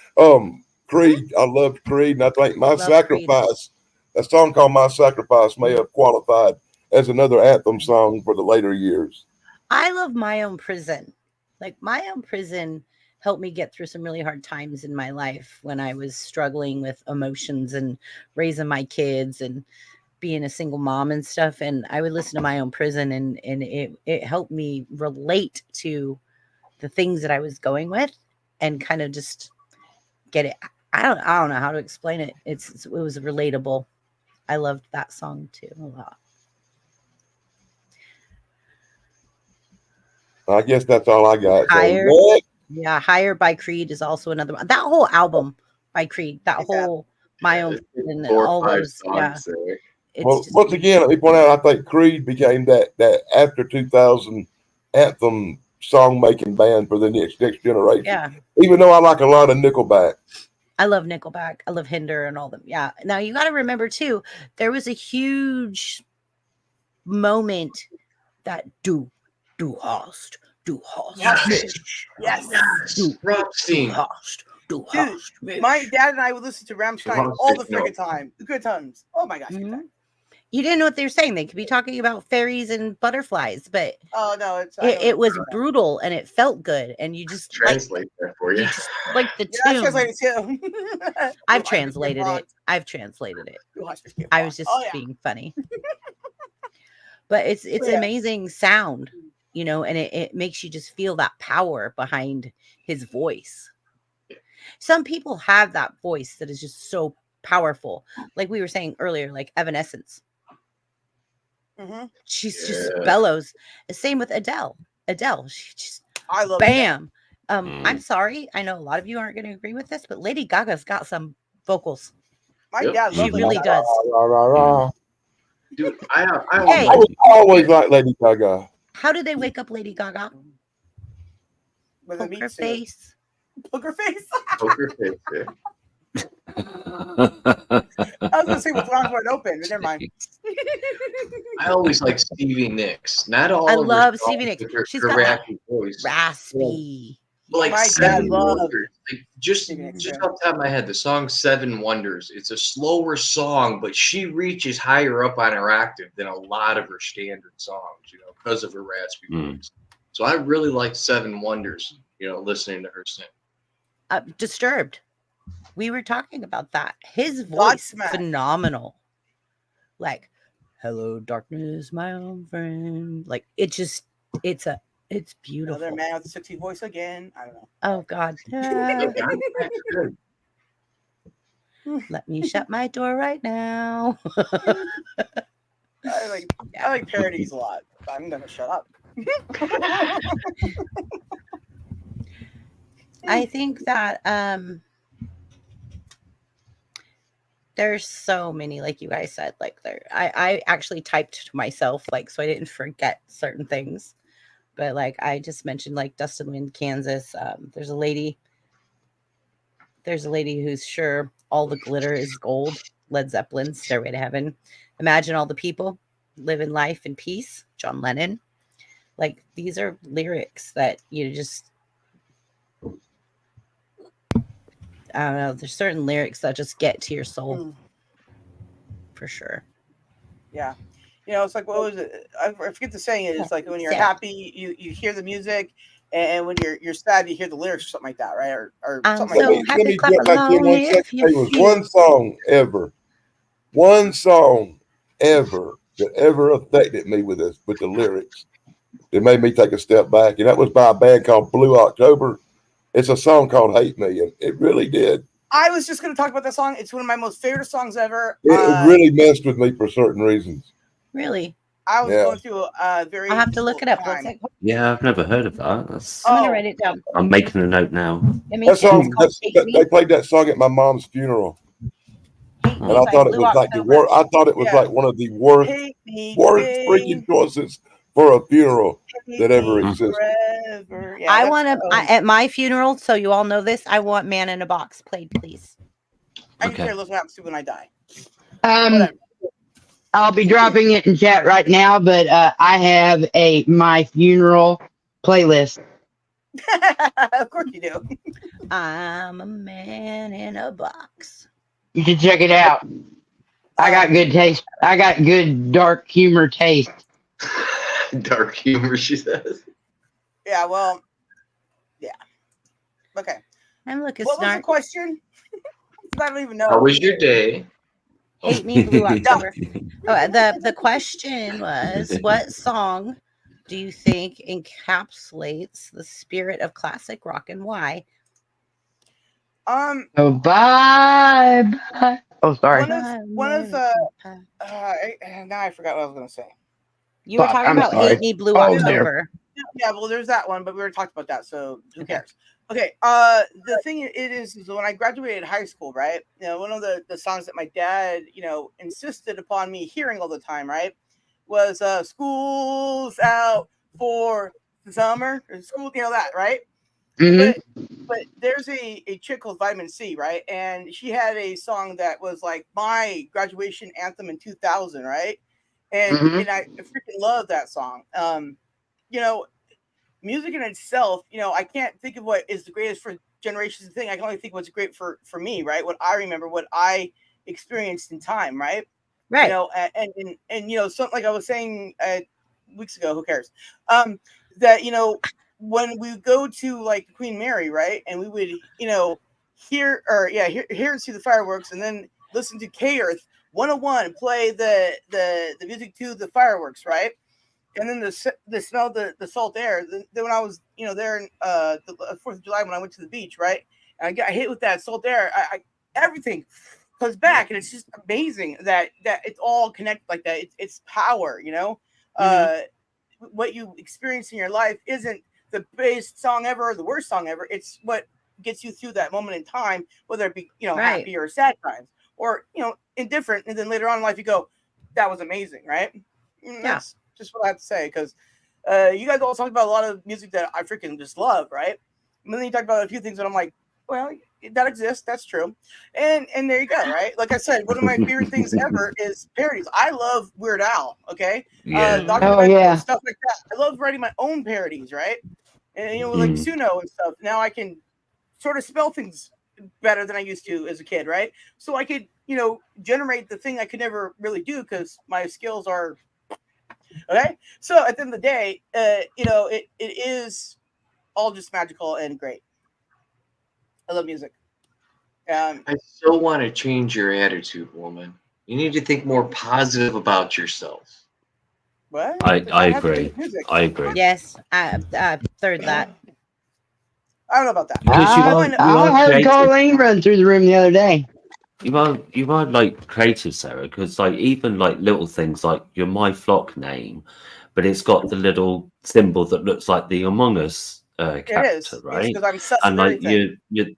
Creed. I loved Creed, and I think My Sacrifice, a song called My Sacrifice, may have qualified as another anthem song for the later years. I love My Own Prison. Like My Own Prison helped me get through some really hard times in my life when I was struggling with emotions and raising my kids and being a single mom and stuff. And I would listen to My Own Prison and it helped me relate to the things that I was going with and kind of just get it. I don't know how to explain it. It was relatable. I loved that song too a lot. I guess that's all I got. So, Higher. next. Yeah, Higher by Creed is also another one. That whole album by Creed, that whole My Own and 4 or all 5 those, yeah. songs there. It's Well, just once again, let me point out, I think Creed became that after 2000 anthem song making band for the next generation. yeah. Even though I like a lot of Nickelback. I love Nickelback. I love Hinder and all them. Yeah. Now you got to remember too, there was a huge moment that do hast. Yes. Do Rothstein. hast. Dude, my dad and I would listen to Rammstein all the freaking time. The good times. Oh my gosh. Good Mhm. times. You didn't know what they were saying. They could be talking about fairies and butterflies, but Oh no, it was brutal and it felt good. And you just Translate that for you. you just like the Yeah, tune. translated too. I've translated it. I was just being funny. But it's Yeah. amazing sound, you know, and it makes you just feel that power behind his voice. Some people have that voice that is just so powerful. Like we were saying earlier, like Evanescence. She's just bellows. Same with Adele. She just I love bam. I'm sorry. I know a lot of you aren't going to agree with this, but Lady Gaga's got some vocals. My dad She loved really Lady does. Dude, I Hey. I was always like Lady Gaga. How did they wake up Lady Gaga? With a Poker meat suit. face. Poker face. Poker face. Yeah. I was gonna say with the arms wide open, but never mind. I always like Stevie Nicks. Not all. I of her love songs Stevie Nicks. with her- She's her got that raspy voice. raspy. Like My Seven dad loved Wonders. Like just Stevie Nicks, off yeah. the top of my head, the song Seven Wonders. It's a slower song, but she reaches higher up on her octave than a lot of her standard songs, you know, because of her raspy voice. So I really like Seven Wonders, you know, listening to her sing. Disturbed. We were talking about that. His voice, Godsmack. phenomenal. Like, hello, darkness, my own friend. Like, it's beautiful. Another man with a sexy voice again. I don't know. Oh God. Good. Let me shut my door right now. I like parodies a lot. But I'm gonna shut up. I think that there's so many, like you guys said, like I actually typed to myself, like, so I didn't forget certain things. But like I just mentioned, like Dustin Wind, Kansas. There's a lady who's sure all the glitter is gold. Led Zeppelin's Stairway to Heaven. Imagine all the people living life in peace. John Lennon. Like, these are lyrics that you just, I don't know. There's certain lyrics that just get to your soul. For sure. Yeah. You know, it's like, what was it? I forget the saying. It's like when you're happy, you hear the music, and when you're sad, you hear the lyrics or something like that, right? Or something so like that. happy, clap along if you There was feel. one song ever that ever affected me with the lyrics. It made me take a step back, and that was by a band called Blue October. It's a song called "Hate Me," and it really did. I was just going to talk about that song. It's one of my most favorite songs ever. It really messed with me for certain reasons. Really? I was going through a very. I'll have to look it up. Time. Yeah, I've never heard of that. I'm gonna write it down. I'm making a note now. That song, they played that song at my mom's funeral, and I thought it was like the worst. I thought it was like one of the worst freaking choices for a funeral that ever existed. Yeah, I want to at my funeral, so you all know this. I want "Man in a Box" played, please. I can care less what happens to when I die. I'll be dropping it in chat right now, but I have my funeral playlist. Of course you do. I'm a man in a box. You should check it out. I got good taste. I got good dark humor taste. Dark humor, she says. Yeah, well, yeah. Okay. I'm looking. What was the question? I don't even know. How was your day? Hate Me, Blue October. The question was, what song do you think encapsulates the spirit of classic rock and why? Oh, bye. Oh, sorry. one of now I forgot what I was going to say. You were talking I'm about sorry. Hate Me Blue Oh, October. Yeah, well, there's that one, but we already talked about that, so who Okay. cares? Okay, the thing it is when I graduated high school, right? You know, one of the songs that my dad, insisted upon me hearing all the time, right, was "School's Out for the Summer," or school, that, right? Mm-hmm. But there's a chick called Vitamin C, right? And she had a song that was like my graduation anthem in 2000, right? And Mm-hmm. I freaking love that song. You know, music in itself, I can't think of what is the greatest for generations thing. I can only think what's great for me, right? What I remember, what I experienced in time, right? Right. And something like I was saying weeks ago, who cares? That when we go to like Queen Mary, right, and we would hear and see the fireworks, and then listen to K Earth 101 play the music to the fireworks, right? And then the smell the salt air. Then when I was there in the 4th of July when I went to the beach, right, and I got hit with that salt air, I everything comes back, and it's just amazing that it's all connected like that. It's power, what you experience in your life isn't the best song ever or the worst song ever. It's what gets you through that moment in time, whether it be Right. happy or sad times, or indifferent, and then later on in life you go, that was amazing, right? And that's just what I have to say, because you guys all talk about a lot of music that I freaking just love, right? And then you talk about a few things that I'm like, well, that exists, that's true, and there you go, right? Like I said, one of my favorite things ever is parodies. I love Weird Al, okay, Yeah. documentary stuff like that. I love writing my own parodies, right? And like Mm. Suno and stuff. Now I can sort of spell things better than I used to as a kid, right? So I could generate the thing I could never really do because my skills are okay. So at the end of the day, it is all just magical and great. I love music. I so want to change your attitude, woman. You need to think more positive about yourself. What? I Does that have to do agree. with music? I agree. Yes, I third that. I don't know about that. Because you All are I know- you I are heard creative. Colleen run through the room the other day. You are like creative, Sarah. Because like even like little things like your My Flock name, but it's got the little symbol that looks like the Among Us It character, is. It's right? because I'm obsessed And with like everything.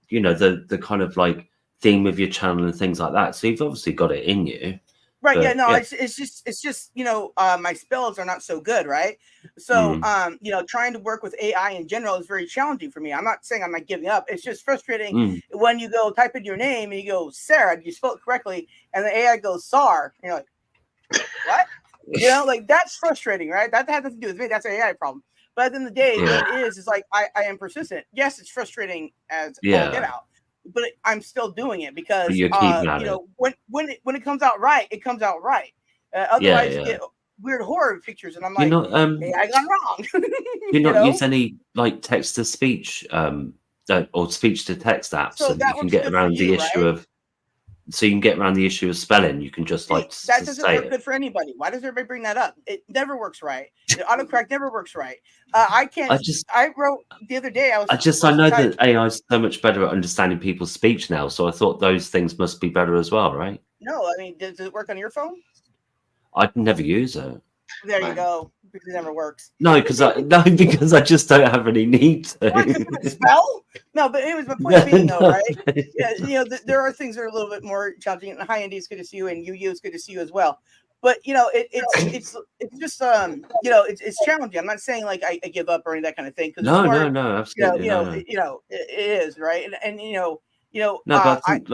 you know the kind of like theme of your channel and things like that. So you've obviously got it in you. Right. Yeah. But No. yeah. It's just my spells are not so good, right? So trying to work with AI in general is very challenging for me. I'm not saying I'm not giving up. It's just frustrating when you go type in your name and you go Sarah, do you spell it correctly? And the AI goes Sar. And you're like, what? Like that's frustrating, right? That has nothing to do with me. That's an AI problem. But at the end of the day, what it is like I am persistent. Yes, it's frustrating as all get out, but I'm still doing it because But you're keeping at it. when it comes out right, it comes out right. Otherwise, you get weird horror pictures, and I'm like, hey, I got wrong. You not use any like text to speech or speech to text apps, So so that that you can works get good around for the you, issue right? of. So you can get around the issue of spelling. You can just like That doesn't say work it. good for anybody. Why does everybody bring that up? It never works right. The autocorrect never works right. I can't. I wrote the other day. I know that AI is so much better at understanding people's speech now. So I thought those things must be better as well, right? No, I mean, does it work on your phone? I'd never use it. There you go. Because it never works. No, because I just don't have any need to. What? Because of the spell? No, but anyways, my point being though, right? Yeah, there are things that are a little bit more challenging. And hi, Andy, it's good to see you, and you, it's good to see you as well. But it's just it's challenging. I'm not saying like I give up or any of that kind of thing. No, absolutely. It is right, and No, but I think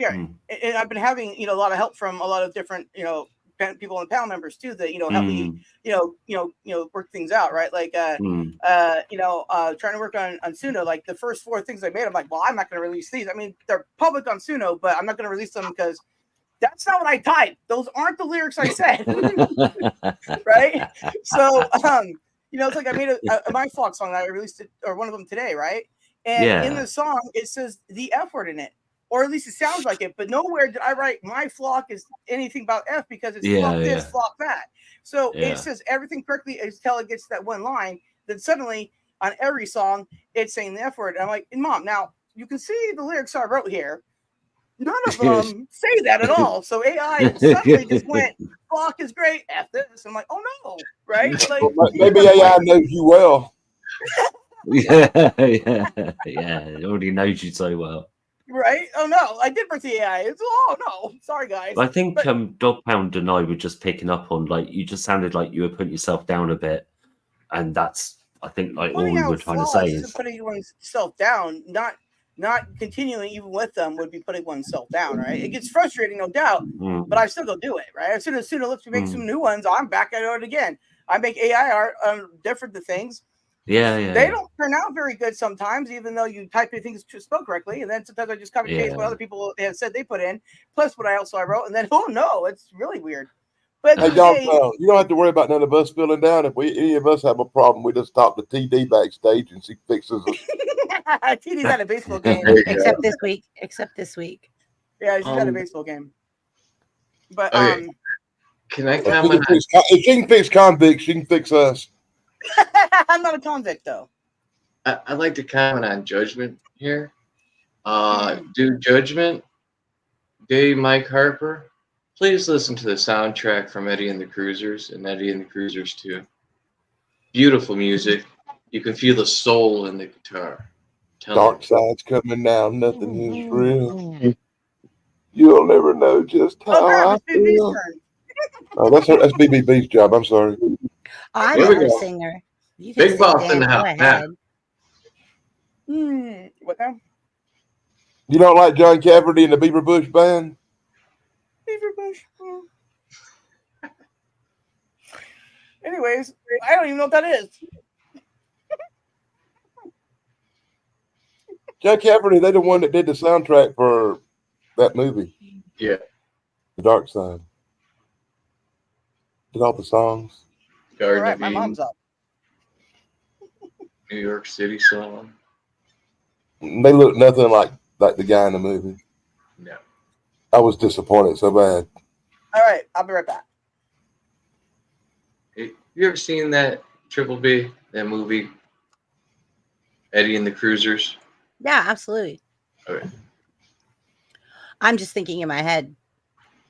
and I've been having a lot of help from a lot of different people and panel members too that help me work things out, right? Like trying to work on Suno, like the first 4 things I made, I'm like, well, I'm not going to release these. I mean, they're public on Suno, but I'm not going to release them because that's not what I typed. Those aren't the lyrics I said. Right? So it's like I made a My Flock song that I released it, or one of them today, right? And in the song it says the F word in it. Or at least it sounds like it, but nowhere did I write my flock is anything about F because it's flock this, flock that. So it says everything correctly until it gets to that one line. Then suddenly on every song, it's saying the F word. And I'm like, Mom, now you can see the lyrics I wrote here. None of them say that at all. So AI suddenly just went, Bach is great, F this. I'm like, oh no, right? Like, Maybe AI knows you well. yeah, it already knows you so well. Right? Oh no, I did for the AI. It's oh no, sorry guys. I think But Dog Pound and I were just picking up on, like, you just sounded like you were putting yourself down a bit, and that's, I think, like, all pointing we out were trying to flaws say isn't is, putting oneself down. Not continuing even with them would be putting oneself down, right? It gets frustrating, no doubt, but I still go do it, right? As soon as it lets me make some new ones, I'm back at it again. I make AI art different things. They don't turn out very good sometimes, even though you type in things spelled correctly, and then sometimes I just copy paste what other people have said they put in, plus what I wrote, and then oh no, it's really weird. But Hey, Dog Pound, you don't have to worry about none of us spilling down. If any of us have a problem, we just stop the TD backstage and she fixes it. TD's at a baseball game. Except this week. Yeah, she's at a baseball game. But Okay. Can I If comment? she can fix convicts, she can fix us. I'm not a convict though. I'd like to comment on Judgment here. Do Judgment, Dave Mike Harper. Please listen to the soundtrack from Eddie and the Cruisers and Eddie and the Cruisers 2. Beautiful music. You can feel the soul in the guitar. Dark side's coming down. Nothing is real. You'll never know just how I feel. Oh, that's BBB's job. I'm sorry. I'm a singer. You can Big Boss in the house. What now? You don't like John Cafferty and the Beaver Bush Band? Beaver Bush. Anyways, I don't even know what that is. John Cafferty, they're the one that did the soundtrack for that movie. Yeah. The Dark Side. Did all the songs. Garden All right, of my Eden, mom's up. New York City song. They look nothing like the guy in the movie. No. I was disappointed so bad. All right, I'll be right back. Hey, you ever seen that Triple B, that movie? Eddie and the Cruisers? Yeah, absolutely. Okay. I'm just thinking in my head,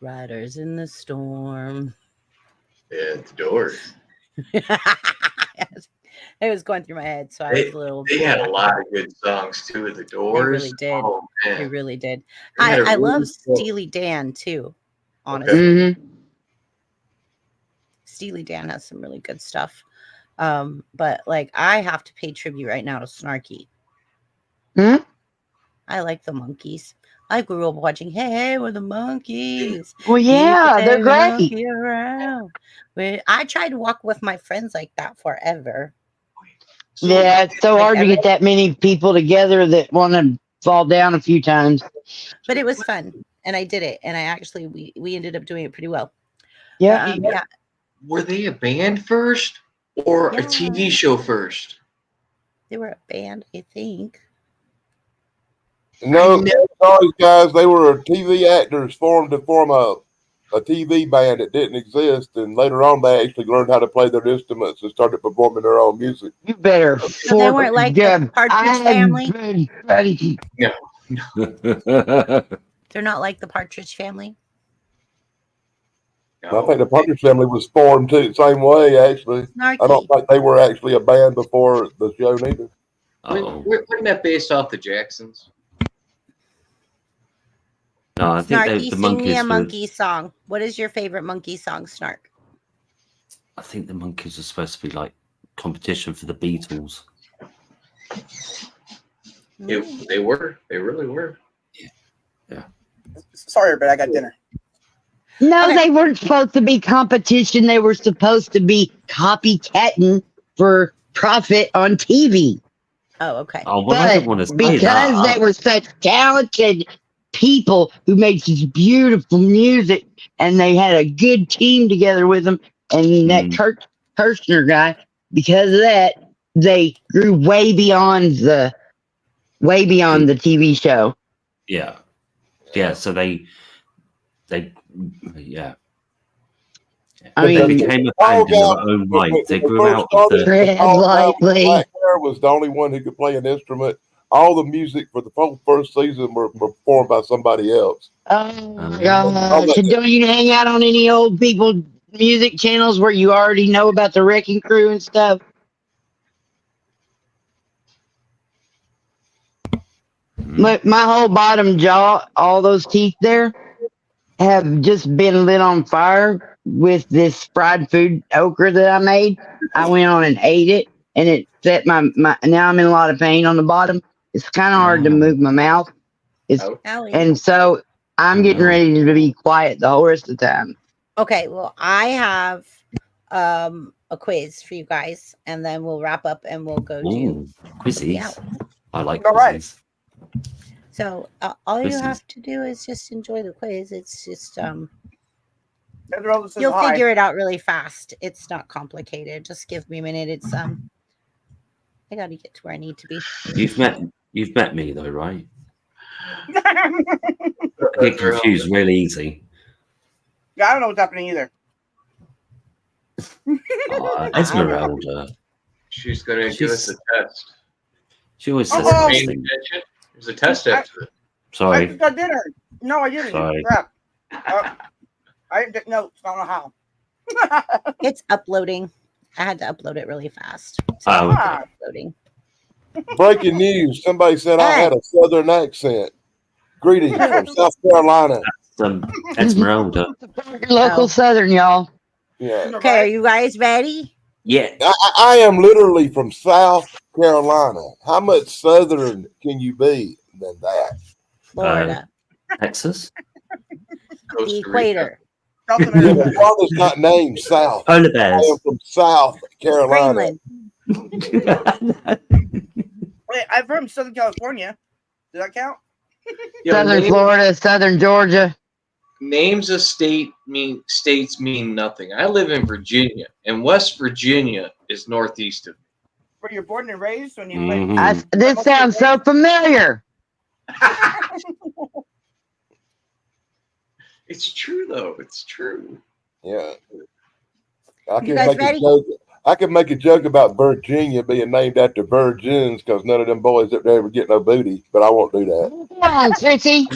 Riders in the Storm. Yeah, the Doors. It was going through my head, so I was a little. They had a lot of good songs too. The Doors. They really did. Oh, man. They really did. They had a I really love cool- Steely Dan too. Honestly, Mm-hmm. Steely Dan has some really good stuff. But like, I have to pay tribute right now to Snarky. Hmm? I like the Monkees. I grew up watching Hey, we're the Monkees. Well, yeah, Keep they're the great. monkey around. I tried to walk with my friends like that forever. Yeah, it's so Like hard to get that many people together that want to fall down a few times. But it was fun, and I did it, and I actually we ended up doing it pretty well. Yeah. Yeah. Were they a band first or a Yeah. TV show first? They were a band, I think. No, sorry guys, they were TV actors formed to form a TV band that didn't exist, and later on they actually learned how to play their instruments and started performing their own music. You better. So they weren't like the Partridge Family. No. They're not like the Partridge Family. I think the Partridge Family was formed too, the same way, actually. Snarky. I don't think they were actually a band before the show neither. Wasn't that based off the Jacksons? No, I think Snarky, the sing me a Monkees monkey song. What is your favorite monkey song, Snark? I think the Monkees are supposed to be like competition for the Beatles. They were. They really were. Yeah. Sorry, but I got dinner. No, they weren't supposed to be competition. They were supposed to be copycatting for profit on TV. Oh, okay. Oh, well, I don't want to say that. Because they were such talented people who made such beautiful music, and they had a good team together with them, and that Kurt Kirchner guy, because of that, they grew way beyond the TV show. Yeah. Yeah, so they yeah. I They mean, became a band in their own right. They grew out of the Tread lightly. Black Hair was the only one who could play an instrument. all the music for the whole first season were performed by somebody else. Oh my gosh. And don't you hang out on any old people music channels where you already know about the Wrecking Crew and stuff? My whole bottom jaw, all those teeth there, have just been lit on fire with this fried food okra that I made. I went on and ate it, and it set my now I'm in a lot of pain on the bottom. It's kind of hard to move my mouth. And so I'm getting ready to be quiet the whole rest of the time. Okay, well, I have a quiz for you guys, and then we'll wrap up and we'll go do quizzes. I like All right. quizzes. So all you have to do is just enjoy the quiz. It's just you'll figure it out really fast. It's not complicated. Just give me a minute. It's I got to get to where I need to be. You've met me though, right? I get confused really easy. Yeah, I don't know what's happening either. Esmeralda. She's going to give us a test. She always says Paying attention. There's a test after. Sorry. I just got dinner. No, I didn't. Sorry. Crap. I didn't take notes. I don't know how. It's uploading. I had to upload it really fast. So uploading. Breaking news. Somebody said I had a southern accent. Greetings from South Carolina. Esmeralda. Local southern, y'all. Yeah. Okay, are you guys ready? Yeah. I am literally from South Carolina. How much southern can you be than that? Florida. Texas? The equator. Florida's not named South. Polar bears. I am from South Carolina. Wait, I'm from Southern California. Does that count? Southern Florida, Southern Georgia. Names of states mean nothing. I live in Virginia, and West Virginia is northeast of me. Where you're born and raised when you This sounds so familiar. It's true though. It's true. Yeah. I can make a joke about Virginia being named after virgins because none of them boys up there ever get no booty, but I won't do that. Come on, Fritzy.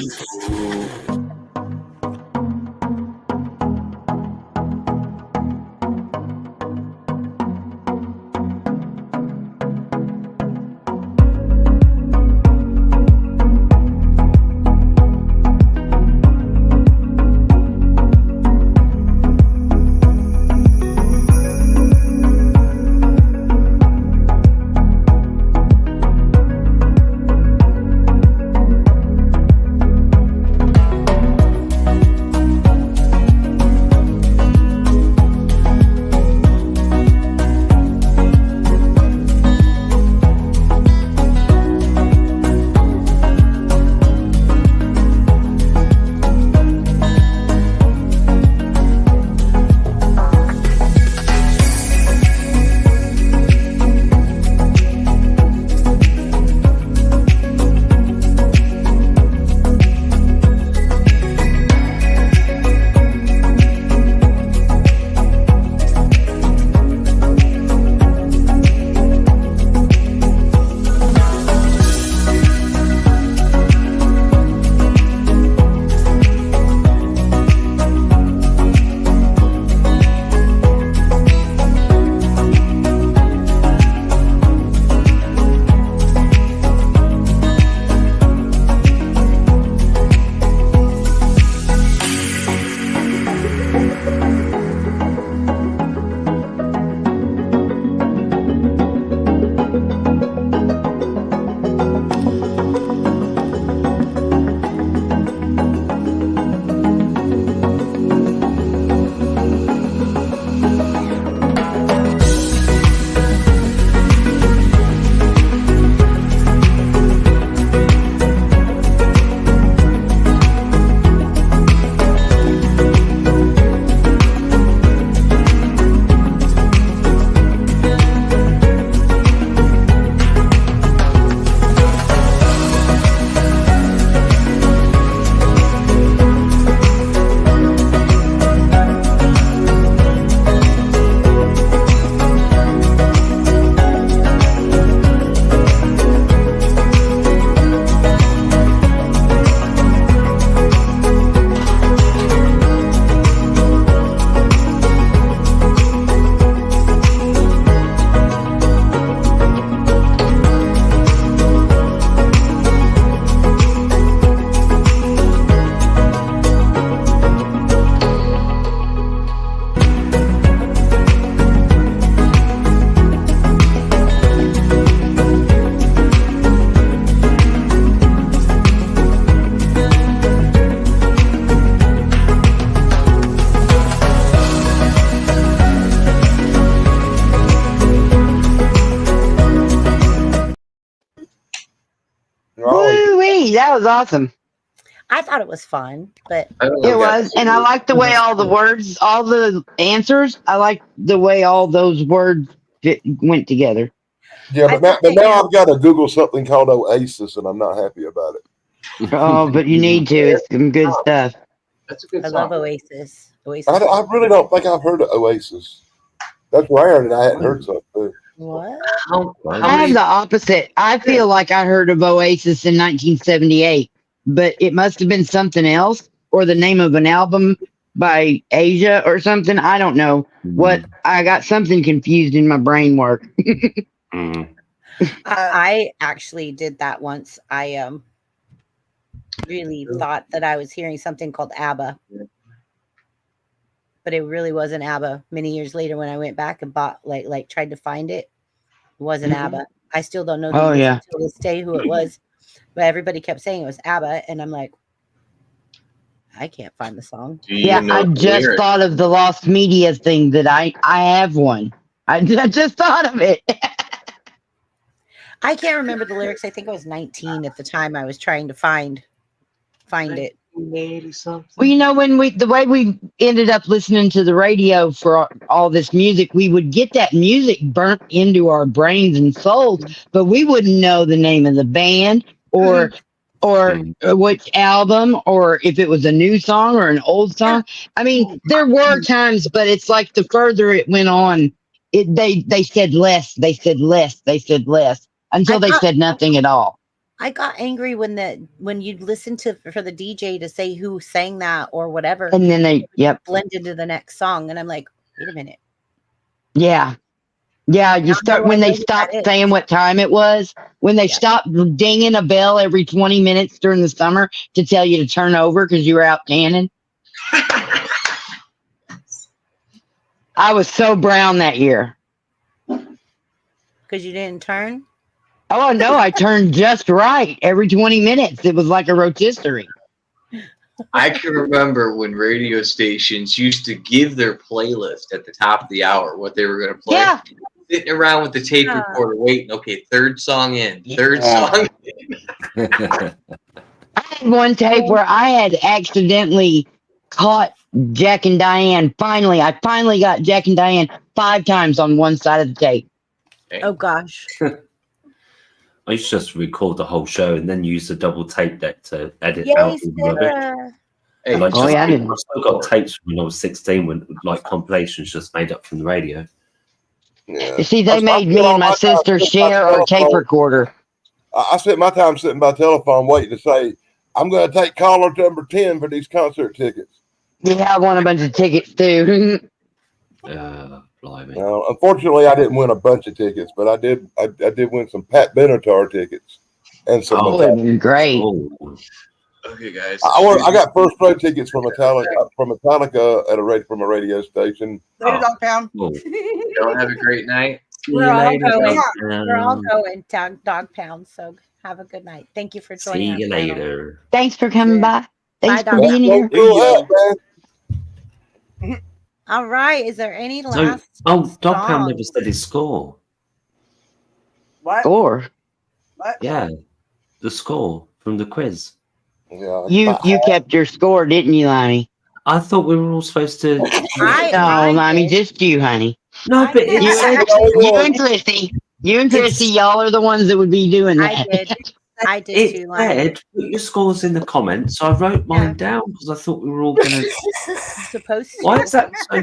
That was awesome. I thought it was fun, but It was, and I like the way all the words, all the answers. I like the way all those words went together. Yeah, but now I've got to Google something called Oasis, and I'm not happy about it. Oh, but you need to. It's some good stuff. That's a good I song. love Oasis. Oasis. I really don't think I've heard of Oasis. That's rare that I hadn't heard something. What? I have the opposite. I feel like I heard of Oasis in 1978, but it must have been something else or the name of an album by Asia or something. I don't know what. I got something confused in my brain work. I actually did that once. I really thought that I was hearing something called ABBA, but it really wasn't ABBA. Many years later, when I went back and bought, like tried to find it, it wasn't ABBA. I still don't know to this day who it was, but everybody kept saying it was ABBA, and I'm like, I can't find the song. Yeah, I just thought of the Lost Media thing that I have one. I just thought of it. I can't remember the lyrics. I think I was 19 at the time I was trying to find it. Well, you know, the way we ended up listening to the radio for all this music, we would get that music burnt into our brains and souls, but we wouldn't know the name of the band or which album, or if it was a new song or an old song. I mean, there were times, but it's like the further it went on, they said less, they said less, they said less until they said nothing at all. I got angry when you'd listen for the DJ to say who sang that or whatever, and then they blend into the next song, and I'm like, wait a minute. Yeah, you start when they stop saying what time it was, when they stopped dinging a bell every 20 minutes during the summer to tell you to turn over because you were out tanning. I was so brown that year. Because you didn't turn? Oh, no, I turned just right every 20 minutes. It was like a rotisserie. I can remember when radio stations used to give their playlist at the top of the hour, what they were going to play. Yeah. Sitting around with the tape recorder waiting, okay, third song in, third song in. I had one tape where I had accidentally caught Jack and Diane. I finally got Jack and Diane 5 times on one side of the tape. Oh, gosh. I used to just record the whole show and then use the double tape deck to edit Yay, out all the rubbish. Hey, Like, I didn't. I've still got tapes from when I was 16 when like compilations just made up from the radio. Yeah. You see, they made me and my sister share our tape recorder. I spent my time sitting by telephone waiting to say, I'm going to take caller number 10 for these concert tickets. Yeah, I won a bunch of tickets too. Blimey. Unfortunately, I didn't win a bunch of tickets, but I did win some Pat Benatar tickets and some. Great. Okay, guys. I got first row tickets from Metallica from a radio station. Later, Dogtown. Y'all have a great night. We're all going to Dog Pound, so have a good night. Thank you for joining us. See you later. Thanks for coming by. Thanks Bye, for being here. All right. Is there any last Dog Pound never said his score. What? Score? What? Yeah, the score from the quiz. Yeah. You kept your score, didn't you, Limey? I thought we were all supposed to. No, Limey, just you, honey. No, but you and Chrissy, y'all are the ones that would be doing that. I did It too, Limey. said put your scores in the comments, so I wrote mine down because I thought we were all going to. Supposed to. Why is that so?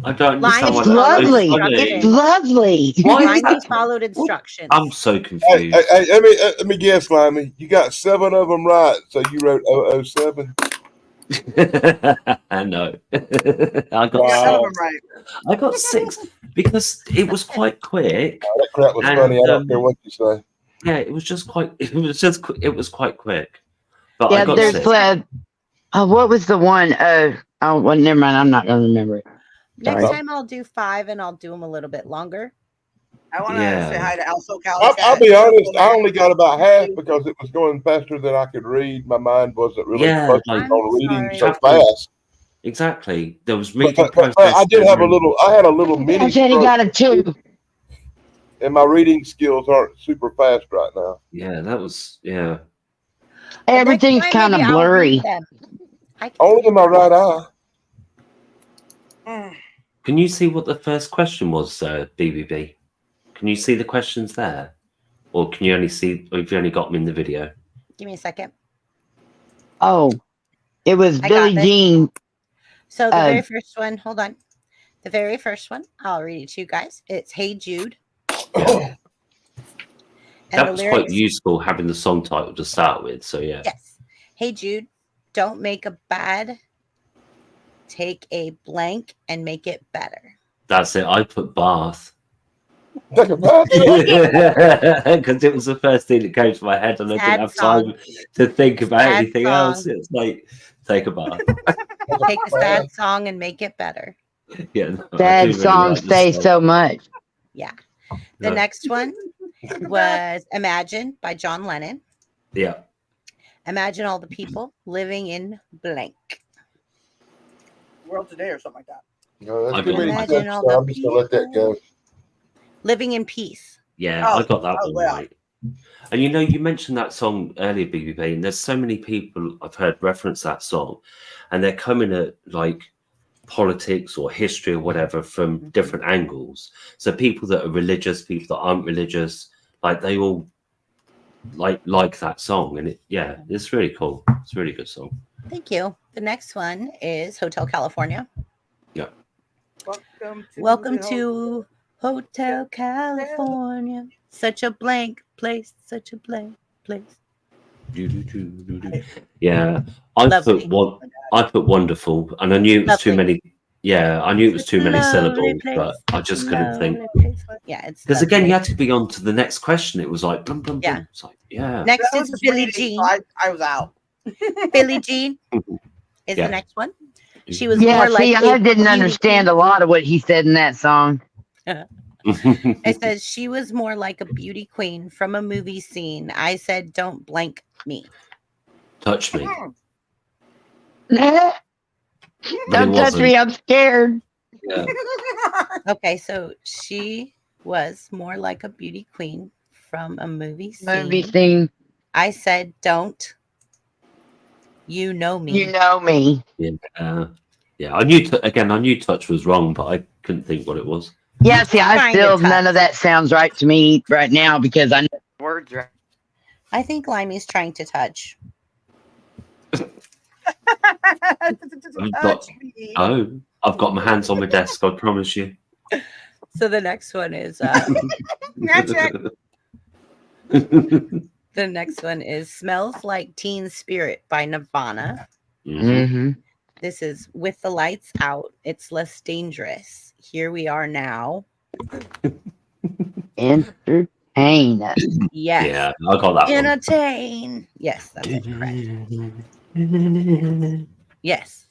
I don't understand. It's lovely. It's lovely. Why is Limey that? followed instructions. I'm so Hey, confused. let me guess, Limey. You got 7 of them right, so you wrote 007. I know. I got Some of them right. I got 6 because it was quite quick. That crap was funny. I don't care what you say. Yeah, it was quite quick. But Yeah, I got there's 6. what was the one? Well, never mind. I'm not going to remember it. Next Sorry. time I'll do 5 and I'll do them a little bit longer. I want to say hi to Al SoCal. I'll be honest. I only got about half because it was going faster than I could read. My mind wasn't really focused on reading so fast. Exactly. There was reading But I did have I had a little mini. I said he got a 2. And my reading skills aren't super fast right now. Yeah, that was Everything's Next time, kind of maybe I'll read blurry. them. I can Only in my right eye. Can you see what the first question was, BBB? Can you see the questions there? Or can you only see, or have you only got them in the video? Give me a second. Oh, it was I Billie got this. Jean. So the very first one, hold on. The very first one, I'll read it to you guys. It's Hey Jude. Yeah. And That the was lyrics, quite useful having the song title to start with. So yeah. yes. Hey Jude, don't make a bad, take a blank and make it better. That's it. I put bath. Take a bath. Because it was the first thing that came to my head and I Sad didn't have song. time to think about Sad anything song. else. It's like, take a bath. Take a sad song and make it better. Yeah, no, I Sad do really songs like this say song. so much. Yeah. The Yeah. next one was Imagine by John Lennon. Yeah. Imagine all the people living in blank. World Today or something like that. No, I that's too got many that. Imagine steps, all so the I'm just gonna let that go. Living in peace. Yeah, Oh, I got that oh, one yeah. right. And you know, you mentioned that song earlier, BBB, and there's so many people I've heard reference that song, and they're coming at like politics or history or whatever from different angles. So people that are religious, people that aren't religious, like they all like that song, and it's really cool. It's a really good song. Thank you. The next one is Hotel California. Yeah. Welcome to Hotel California. Such a blank place. Such a blank place. Yeah, I Lovely. put wonderful, and I knew it was too Lovely. many. Yeah, I knew it was too many Lovely syllables, place. but I just couldn't think. Yeah, it's Because again, lovely. you had to be on to the next question. It was like, blum, blum, Yeah. blum. It's like, yeah. Next That is was just Billie reading, Jean. so I was out. Billie Jean is Yeah. the next one. She was Yeah, more like see, a I didn't beauty understand a lot of what he said in that song. queen. It says she was more like a beauty queen from a movie scene. I said, don't blank me. Touch me. Don't But it touch wasn't. me, I'm scared. Yeah. Okay, so she was more like a beauty queen from a movie scene. Movie scene. I said, don't. You know me. You know me. Yeah. I knew touch was wrong, but I couldn't think what it was. Yeah, see, I Trying to still, touch. none of that sounds right to me right now because I know the words right. I think Limey's trying to touch. Touch me. Oh, I've got my hands on my desk, I promise you. So the next one is Magic. the next one is Smells Like Teen Spirit by Nirvana. Mm-hmm. This is With the Lights Out, It's Less Dangerous. Here we are now. Entertain us. Yes. Yeah, I got that one. Entertain. Yes, that's it, correct. Yes.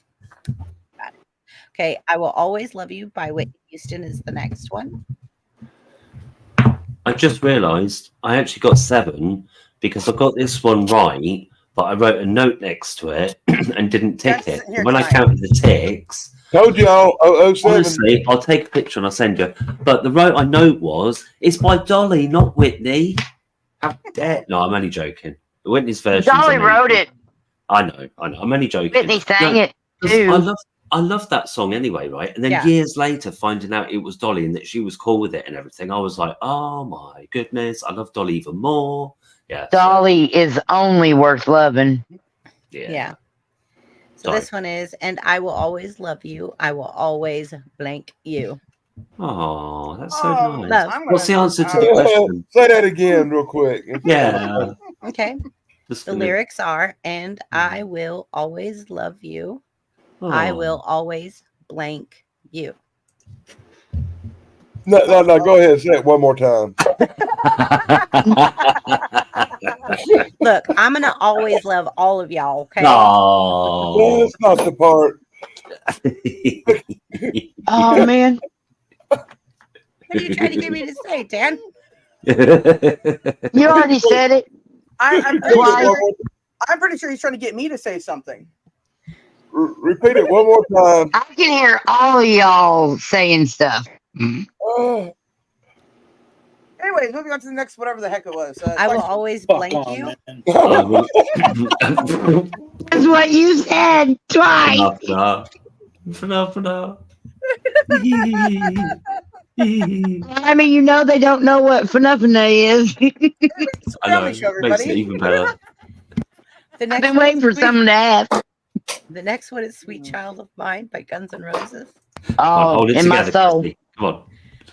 Got it. Okay, I Will Always Love You by Whitney Houston is the next one. I just realised I actually got 7 because I got this one right, but I wrote a note next to it and didn't tick That's it. here When I tonight. counted the ticks, Told y'all, 007. honestly, I'll take a picture and I'll send you. But the right note was, it's by Dolly, not Whitney. How dare? No, I'm only joking. The Whitney's version. Dolly wrote it. I know. I'm only joking. Whitney sang No, it 'cause too. I love that song anyway, right? And then Yeah. years later, finding out it was Dolly and that she was cool with it and everything, I was like, oh my goodness, I love Dolly even more. Yeah. Dolly is only worth loving. Yeah. So Sorry. this one is, and I will always love you. I will always blank you. Oh, that's so Oh, nice. Love. I'm What's the gonna- answer to the question? Say that again, real quick. Yeah. Okay. Just The a minute. lyrics are, and I will always love you. I Oh. will always blank you. No, go ahead. Say it one more time. Look, I'm going to always love all of y'all, okay? Oh. That's not the part. Oh man. What are you trying to get me to say, Dan? You already said it. I'm pretty sure he's trying to get me to say something. Repeat it one more time. I can hear all of y'all saying stuff. Oh, Anyways, moving on to the next, whatever the heck it was. I will question. always Fuck blank on, you. man. That's what you said twice. Phenomena. I mean, you know they don't know what phenomena is. It's a I family know. show, Makes it everybody. even better. The I've next been one waiting is for Sweet- someone to ask. The next one is "Sweet Child of Mine" by Guns N' Roses. Come on, Oh, hold it in my together, soul. Christy. Come on.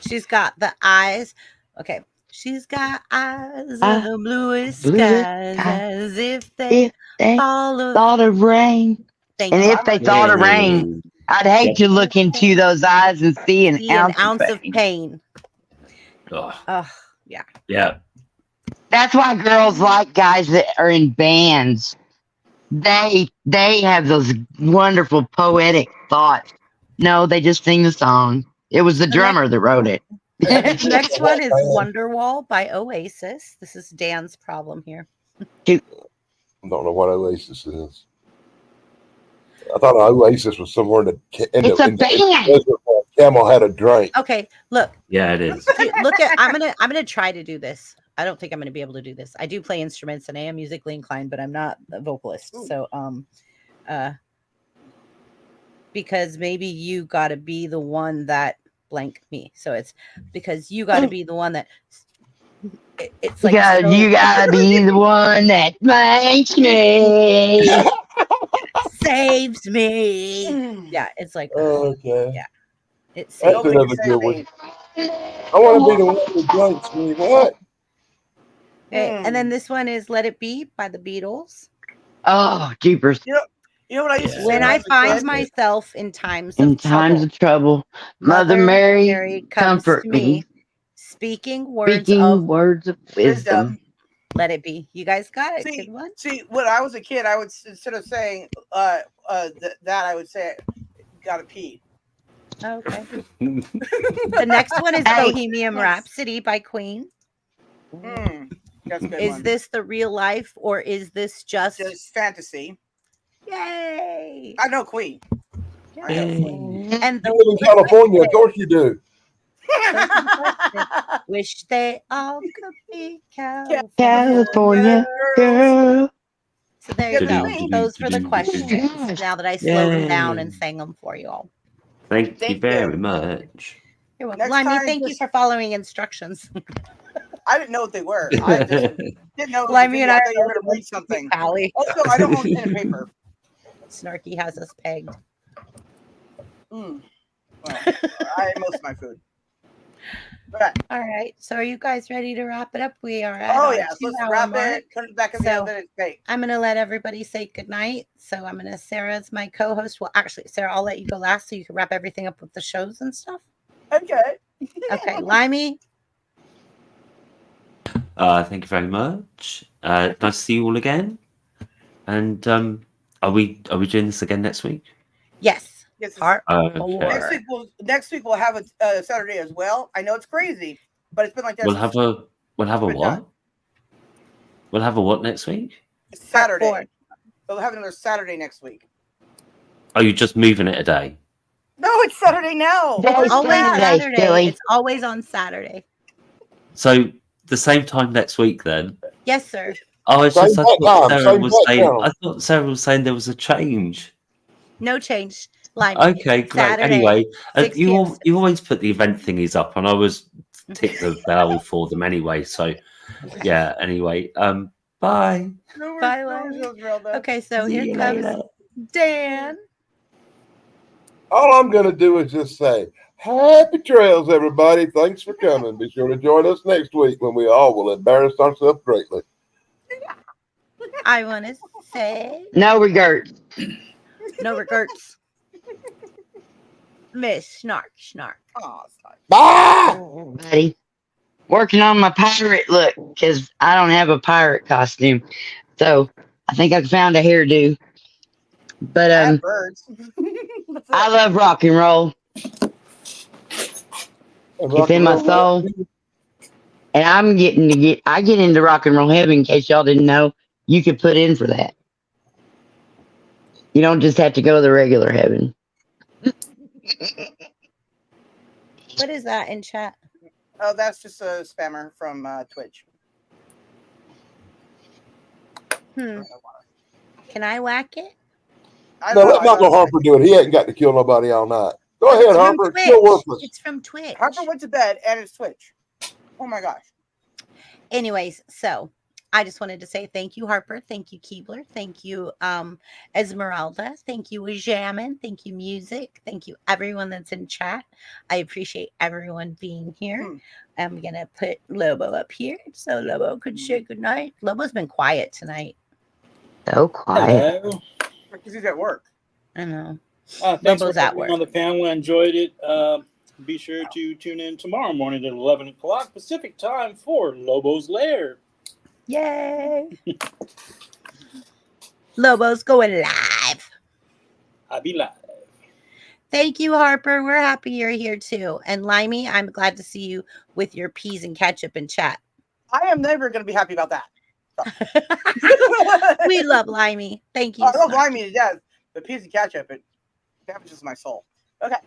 She's got the eyes. Okay. She's got eyes of Ah, the bluest bluest skies, sky. as if they If they fall of. thought of rain, Thank and you. if they thought of rain, I'd hate to look into those eyes and see an See an ounce of pain. pain. Oh, Yeah. yeah. That's why girls like guys that are in bands. They have those wonderful poetic thoughts. No, they just sing the song. It was the drummer that wrote it. The next one is "Wonderwall" by Oasis. This is Dan's problem here. I don't know what Oasis is. I thought Oasis was somewhere in the It's a band. desert where a camel had a drink. Okay, look. Yeah, it is. Look at I'm gonna try to do this. I don't think I'm gonna be able to do this. I do play instruments and I am musically inclined, but I'm not a vocalist. So because maybe you gotta be the one that blank me. So it's because you gotta be the one that it's like you gotta be the one that makes me. saves me. Yeah, it's like Okay. yeah. It's That's Nobody another can good say one. me. I want to be the one who blanks me. What? okay. And then this one is "Let It Be" by the Beatles. Oh, jeepers. You know what I used to say When when I was a find kid? myself in times In of times trouble, of trouble, Mother Mary, comes comfort to me, me. speaking words Speaking of words of wisdom. "Let It Be." You guys got it. Good one. See, when I was a kid, I would instead of saying that I would say, "Gotta pee." Okay. The next one is Hey. "Bohemian Rhapsody" by Queen. That's a good Is one. this the real life or is this just fantasy? Yay? I know Queen. I know Queen. And You live in California, of course you do. wish they all could be California. California girl. So there you go. Those for the questions. Now that I slowed them down and sang them for you all. Thank you very much. You're welcome. Next Limey, time, thank you for following instructions. I didn't know what they were. I just didn't know. It was a Limey video. and I I thought you were are going to read something. Pally. Also, I don't own pen and paper. Snarky has us pegged. Well, I ate most of my food. But, all right. So are you guys ready to wrap it up? We are at oh, yes. Let's 2-hour wrap mark. it. Turn it back in the oven. It's baked. I'm going to let everybody say goodnight. So I'm going to, Sarah's my co-host. Well, actually, Sarah, I'll let you go last so you can wrap everything up with the shows and stuff. Okay. Okay. Limey. Thank you very much. Nice to see you all again. And are we doing this again next week? Yes. Yes. Part Okay. Next week we'll have a Saturday as well. I know it's crazy, but it's been like that. We'll have a what? We'll have a what next week? Saturday. We'll have another Saturday next week. Are you just moving it a day? No, it's Saturday now. Always Saturday. Billy. It's always on Saturday. So the same time next week then? Yes, sir. Oh, it's just I thought Sarah was saying there was a change. No change. Line. Okay, great. Saturday, Anyway, 6 you p.m. always put the event thingies up, and I was tick the bell for them anyway. So yeah. Anyway, bye. Bye, Limey. Okay, so here comes Dan. All I'm going to do is just say, happy trails, everybody. Thanks for coming. Be sure to join us next week when we all will embarrass ourselves greatly. I want to say no regrets. No regrets. Miss Snark. Oh, buddy. Working on my pirate look because I don't have a pirate costume. So I think I found a hairdo. But birds. I love rock and roll. It's in my soul. And I get into rock and roll heaven in case y'all didn't know. You could put in for that. You don't just have to go to the regular heaven. What is that in chat? Oh, that's just a spammer from Twitch. Can I whack it? No, let Michael Harper do it. He hasn't got to kill nobody all night. Go ahead, Harper. Kill worthless. It's from Twitch. Harper went to bed and it's Twitch. Oh my gosh. Anyways, so I just wanted to say thank you, Harper. Thank you, Keebler. Thank you, Esmeralda. Thank you, Jamin. Thank you, Music. Thank you, everyone that's in chat. I appreciate everyone being here. I'm going to put Lobo up here so Lobo could say goodnight. Lobo's been quiet tonight. So quiet. Hello. Because he's at work. I know. Thanks Lobo's for at being work. on the panel. I enjoyed it. Be sure to tune in tomorrow morning at 11 o'clock Pacific time for Lobo's Lair. Yay. Lobo's going live. I'll be live. Thank you, Harper. We're happy you're here too. And Limey, I'm glad to see you with your peas and ketchup in chat. I am never going to be happy about that. We love Limey. Thank you. I love Limey to death. The peas and ketchup, it damages my soul. Okay.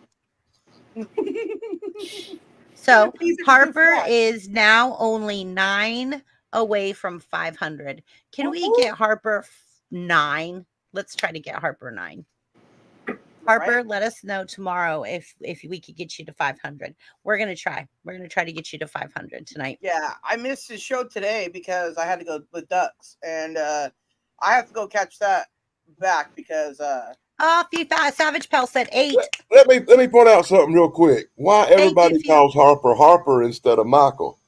So Harper is now only 9 away from 500. Can we get Harper 9? Let's try to get Harper 9. Harper, let us know tomorrow if we could get you to 500. We're gonna try. We're gonna try to get you to 500 tonight. Yeah, I missed his show today because I had to go with ducks, and I have to go catch that back because. Savage Pell said 8. Let me point out something real quick. Why everybody calls Harper Harper instead of Michael?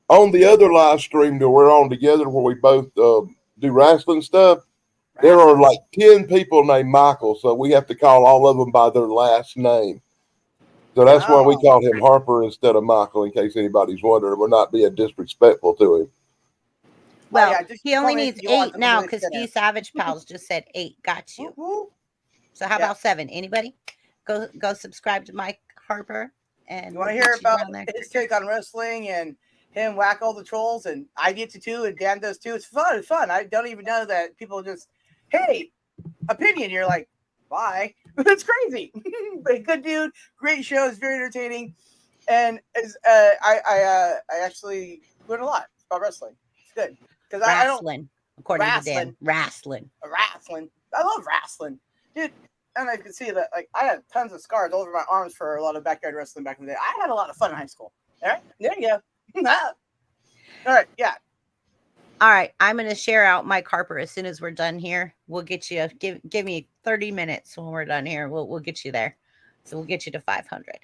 On the other live stream that we're on together, where we both do wrestling stuff, there are like 10 people named Michael, so we have to call all of them by their last name. So that's why we call him Harper instead of Michael, in case anybody's wondering. We're not being disrespectful to him. Well, he only needs 8 now because few Savage Pals just said 8. Got you. So how about 7? Anybody? Go subscribe to Mike Harper. And you want to hear about his take on wrestling and him whack all the trolls, and I get to too, and Dan does too. It's fun. It's fun. I don't even know that people just, hey, opinion. You're like, bye. It's crazy. But good dude, great show. It's very entertaining, and I actually learned a lot about wrestling. It's good because I don't according to Dan, wrestling. I love wrestling, dude. And I can see that, like, I had tons of scars all over my arms for a lot of backyard wrestling back in the day. I had a lot of fun in high school. All right, there you go. All right, yeah. All right, I'm going to share out Mike Harper as soon as we're done here. We'll get you, give me 30 minutes when we're done here. We'll get you there. So we'll get you to 500.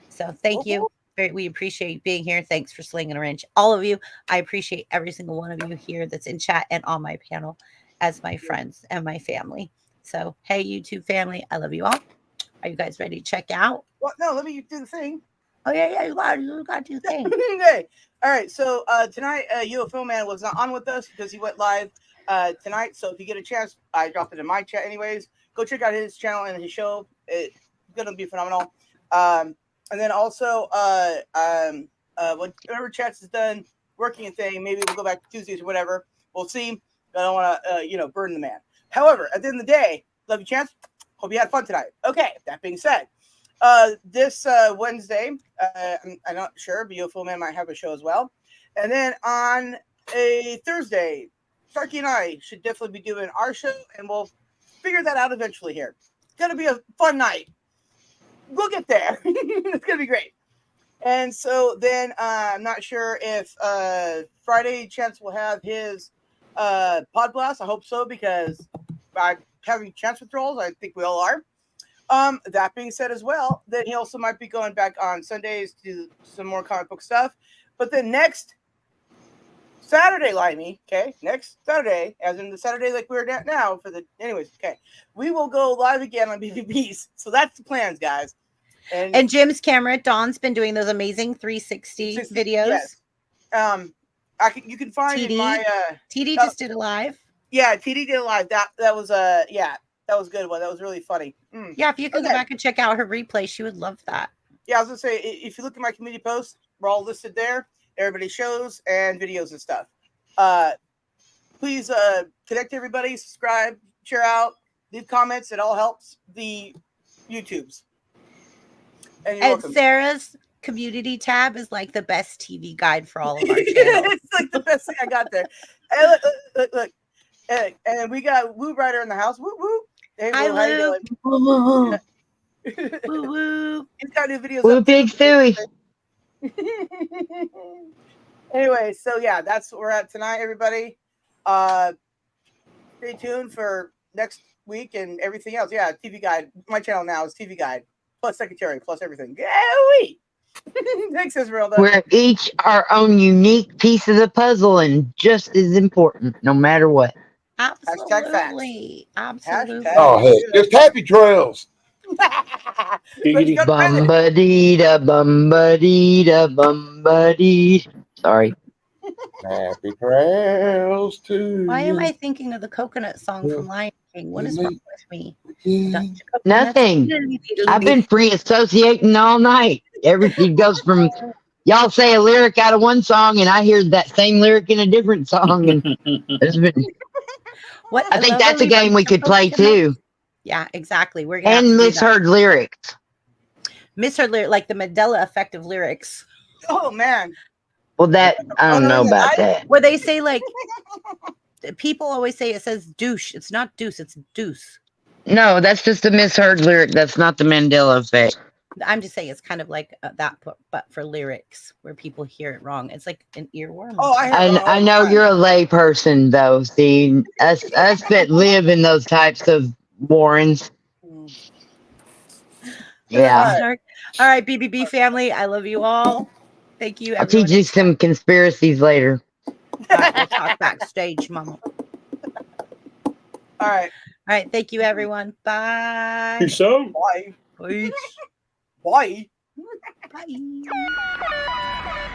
So thank you. We appreciate you being here. Thanks for slinging a wrench. All of you, I appreciate every single one of you here that's in chat and on my panel as my friends and my family. So, hey, YouTube family, I love you all. Are you guys ready to check out? Well, no, let me do the thing. Oh, yeah, you got to do the thing. Okay. All right, so tonight, UFO Man was not on with us because he went live tonight. So if you get a chance, I dropped it in my chat anyways. Go check out his channel and his show. It's going to be phenomenal. And then also, whatever chats is done, working a thing, maybe we'll go back to Tuesdays or whatever. We'll see. I don't want to, burn the man. However, at the end of the day, love you, Chance. Hope you had fun tonight. Okay, that being said, this Wednesday, I'm not sure, but UFO Man might have a show as well. And then on a Thursday, Starkey and I should definitely be doing our show, and we'll figure that out eventually here. It's going to be a fun night. We'll get there. It's going to be great. And so then I'm not sure if Friday Chance will have his pod blast. I hope so, because I'm having chance withdrawals. I think we all are. That being said as well, then he also might be going back on Sundays to do some more comic book stuff. But then next Saturday, Limey, okay, next Saturday, as in the Saturday like we're at now for the, anyways, okay, we will go live again on BBBs. So that's the plans, guys. And Jim's camera, Dawn's been doing those amazing 360 videos. Yes. You can find TD, in my TD just did a live. Yeah, TD did a live. That was that was a good one. That was really funny. Yeah, if you can go back and check out her replay, she would love that. Yeah, I was gonna say, if you look at my community posts, we're all listed there. Everybody shows and videos and stuff. Please connect to everybody, subscribe, share out, leave comments. It all helps the YouTubes. And you're welcome. Sarah's community tab is like the best TV guide for all of our channels. It's like the best thing I got there. And look. And we got Woo Rider in the house. Woo woo. Hey, Hi, Woo, how you Lou. doing? Woo Woo woo. He's got new videos woo, up big too. Stewie. Anyway, so yeah, that's what we're at tonight, everybody. Stay tuned for next week and everything else. Yeah, TV Guide. My channel now is TV Guide plus Secretary plus everything. Yay! Thanks, Esmeralda. We're each our own unique piece of the puzzle and just as important, no matter what. Absolutely. Absolutely. Oh, heck. Just happy trails. Bum-ba-dee-da, bum-ba-dee-da, bum-ba-dee. Sorry. Happy trails to Why you. am I thinking of the coconut song from Lion King? What is wrong with me? Nothing. I've been free associating all night. Everything goes from y'all say a lyric out of one song, and I hear that same lyric in a different song. And it's been, What I think that's a game we could play too. Yeah, exactly. We're gonna And have to do that. misheard lyrics. Misheard lyrics, like the Mandela effect of lyrics. Oh man. Well, that I don't know about that. Where they say like people always say it says douche. It's not deuce, it's deuce. No, that's just a misheard lyric. That's not the Mandela effect. I'm just saying it's kind of like that, but for lyrics where people hear it wrong. It's like an earworm. Oh, I know you're a lay person though. See, us that live in those types of warrens. Yeah. All right, BBB family. I love you all. Thank you. I'll teach you some conspiracies later. All right, we'll talk backstage, Mama. All right. All right. Thank you, everyone. Bye. Peace out. Bye. Peace. Bye. Bye.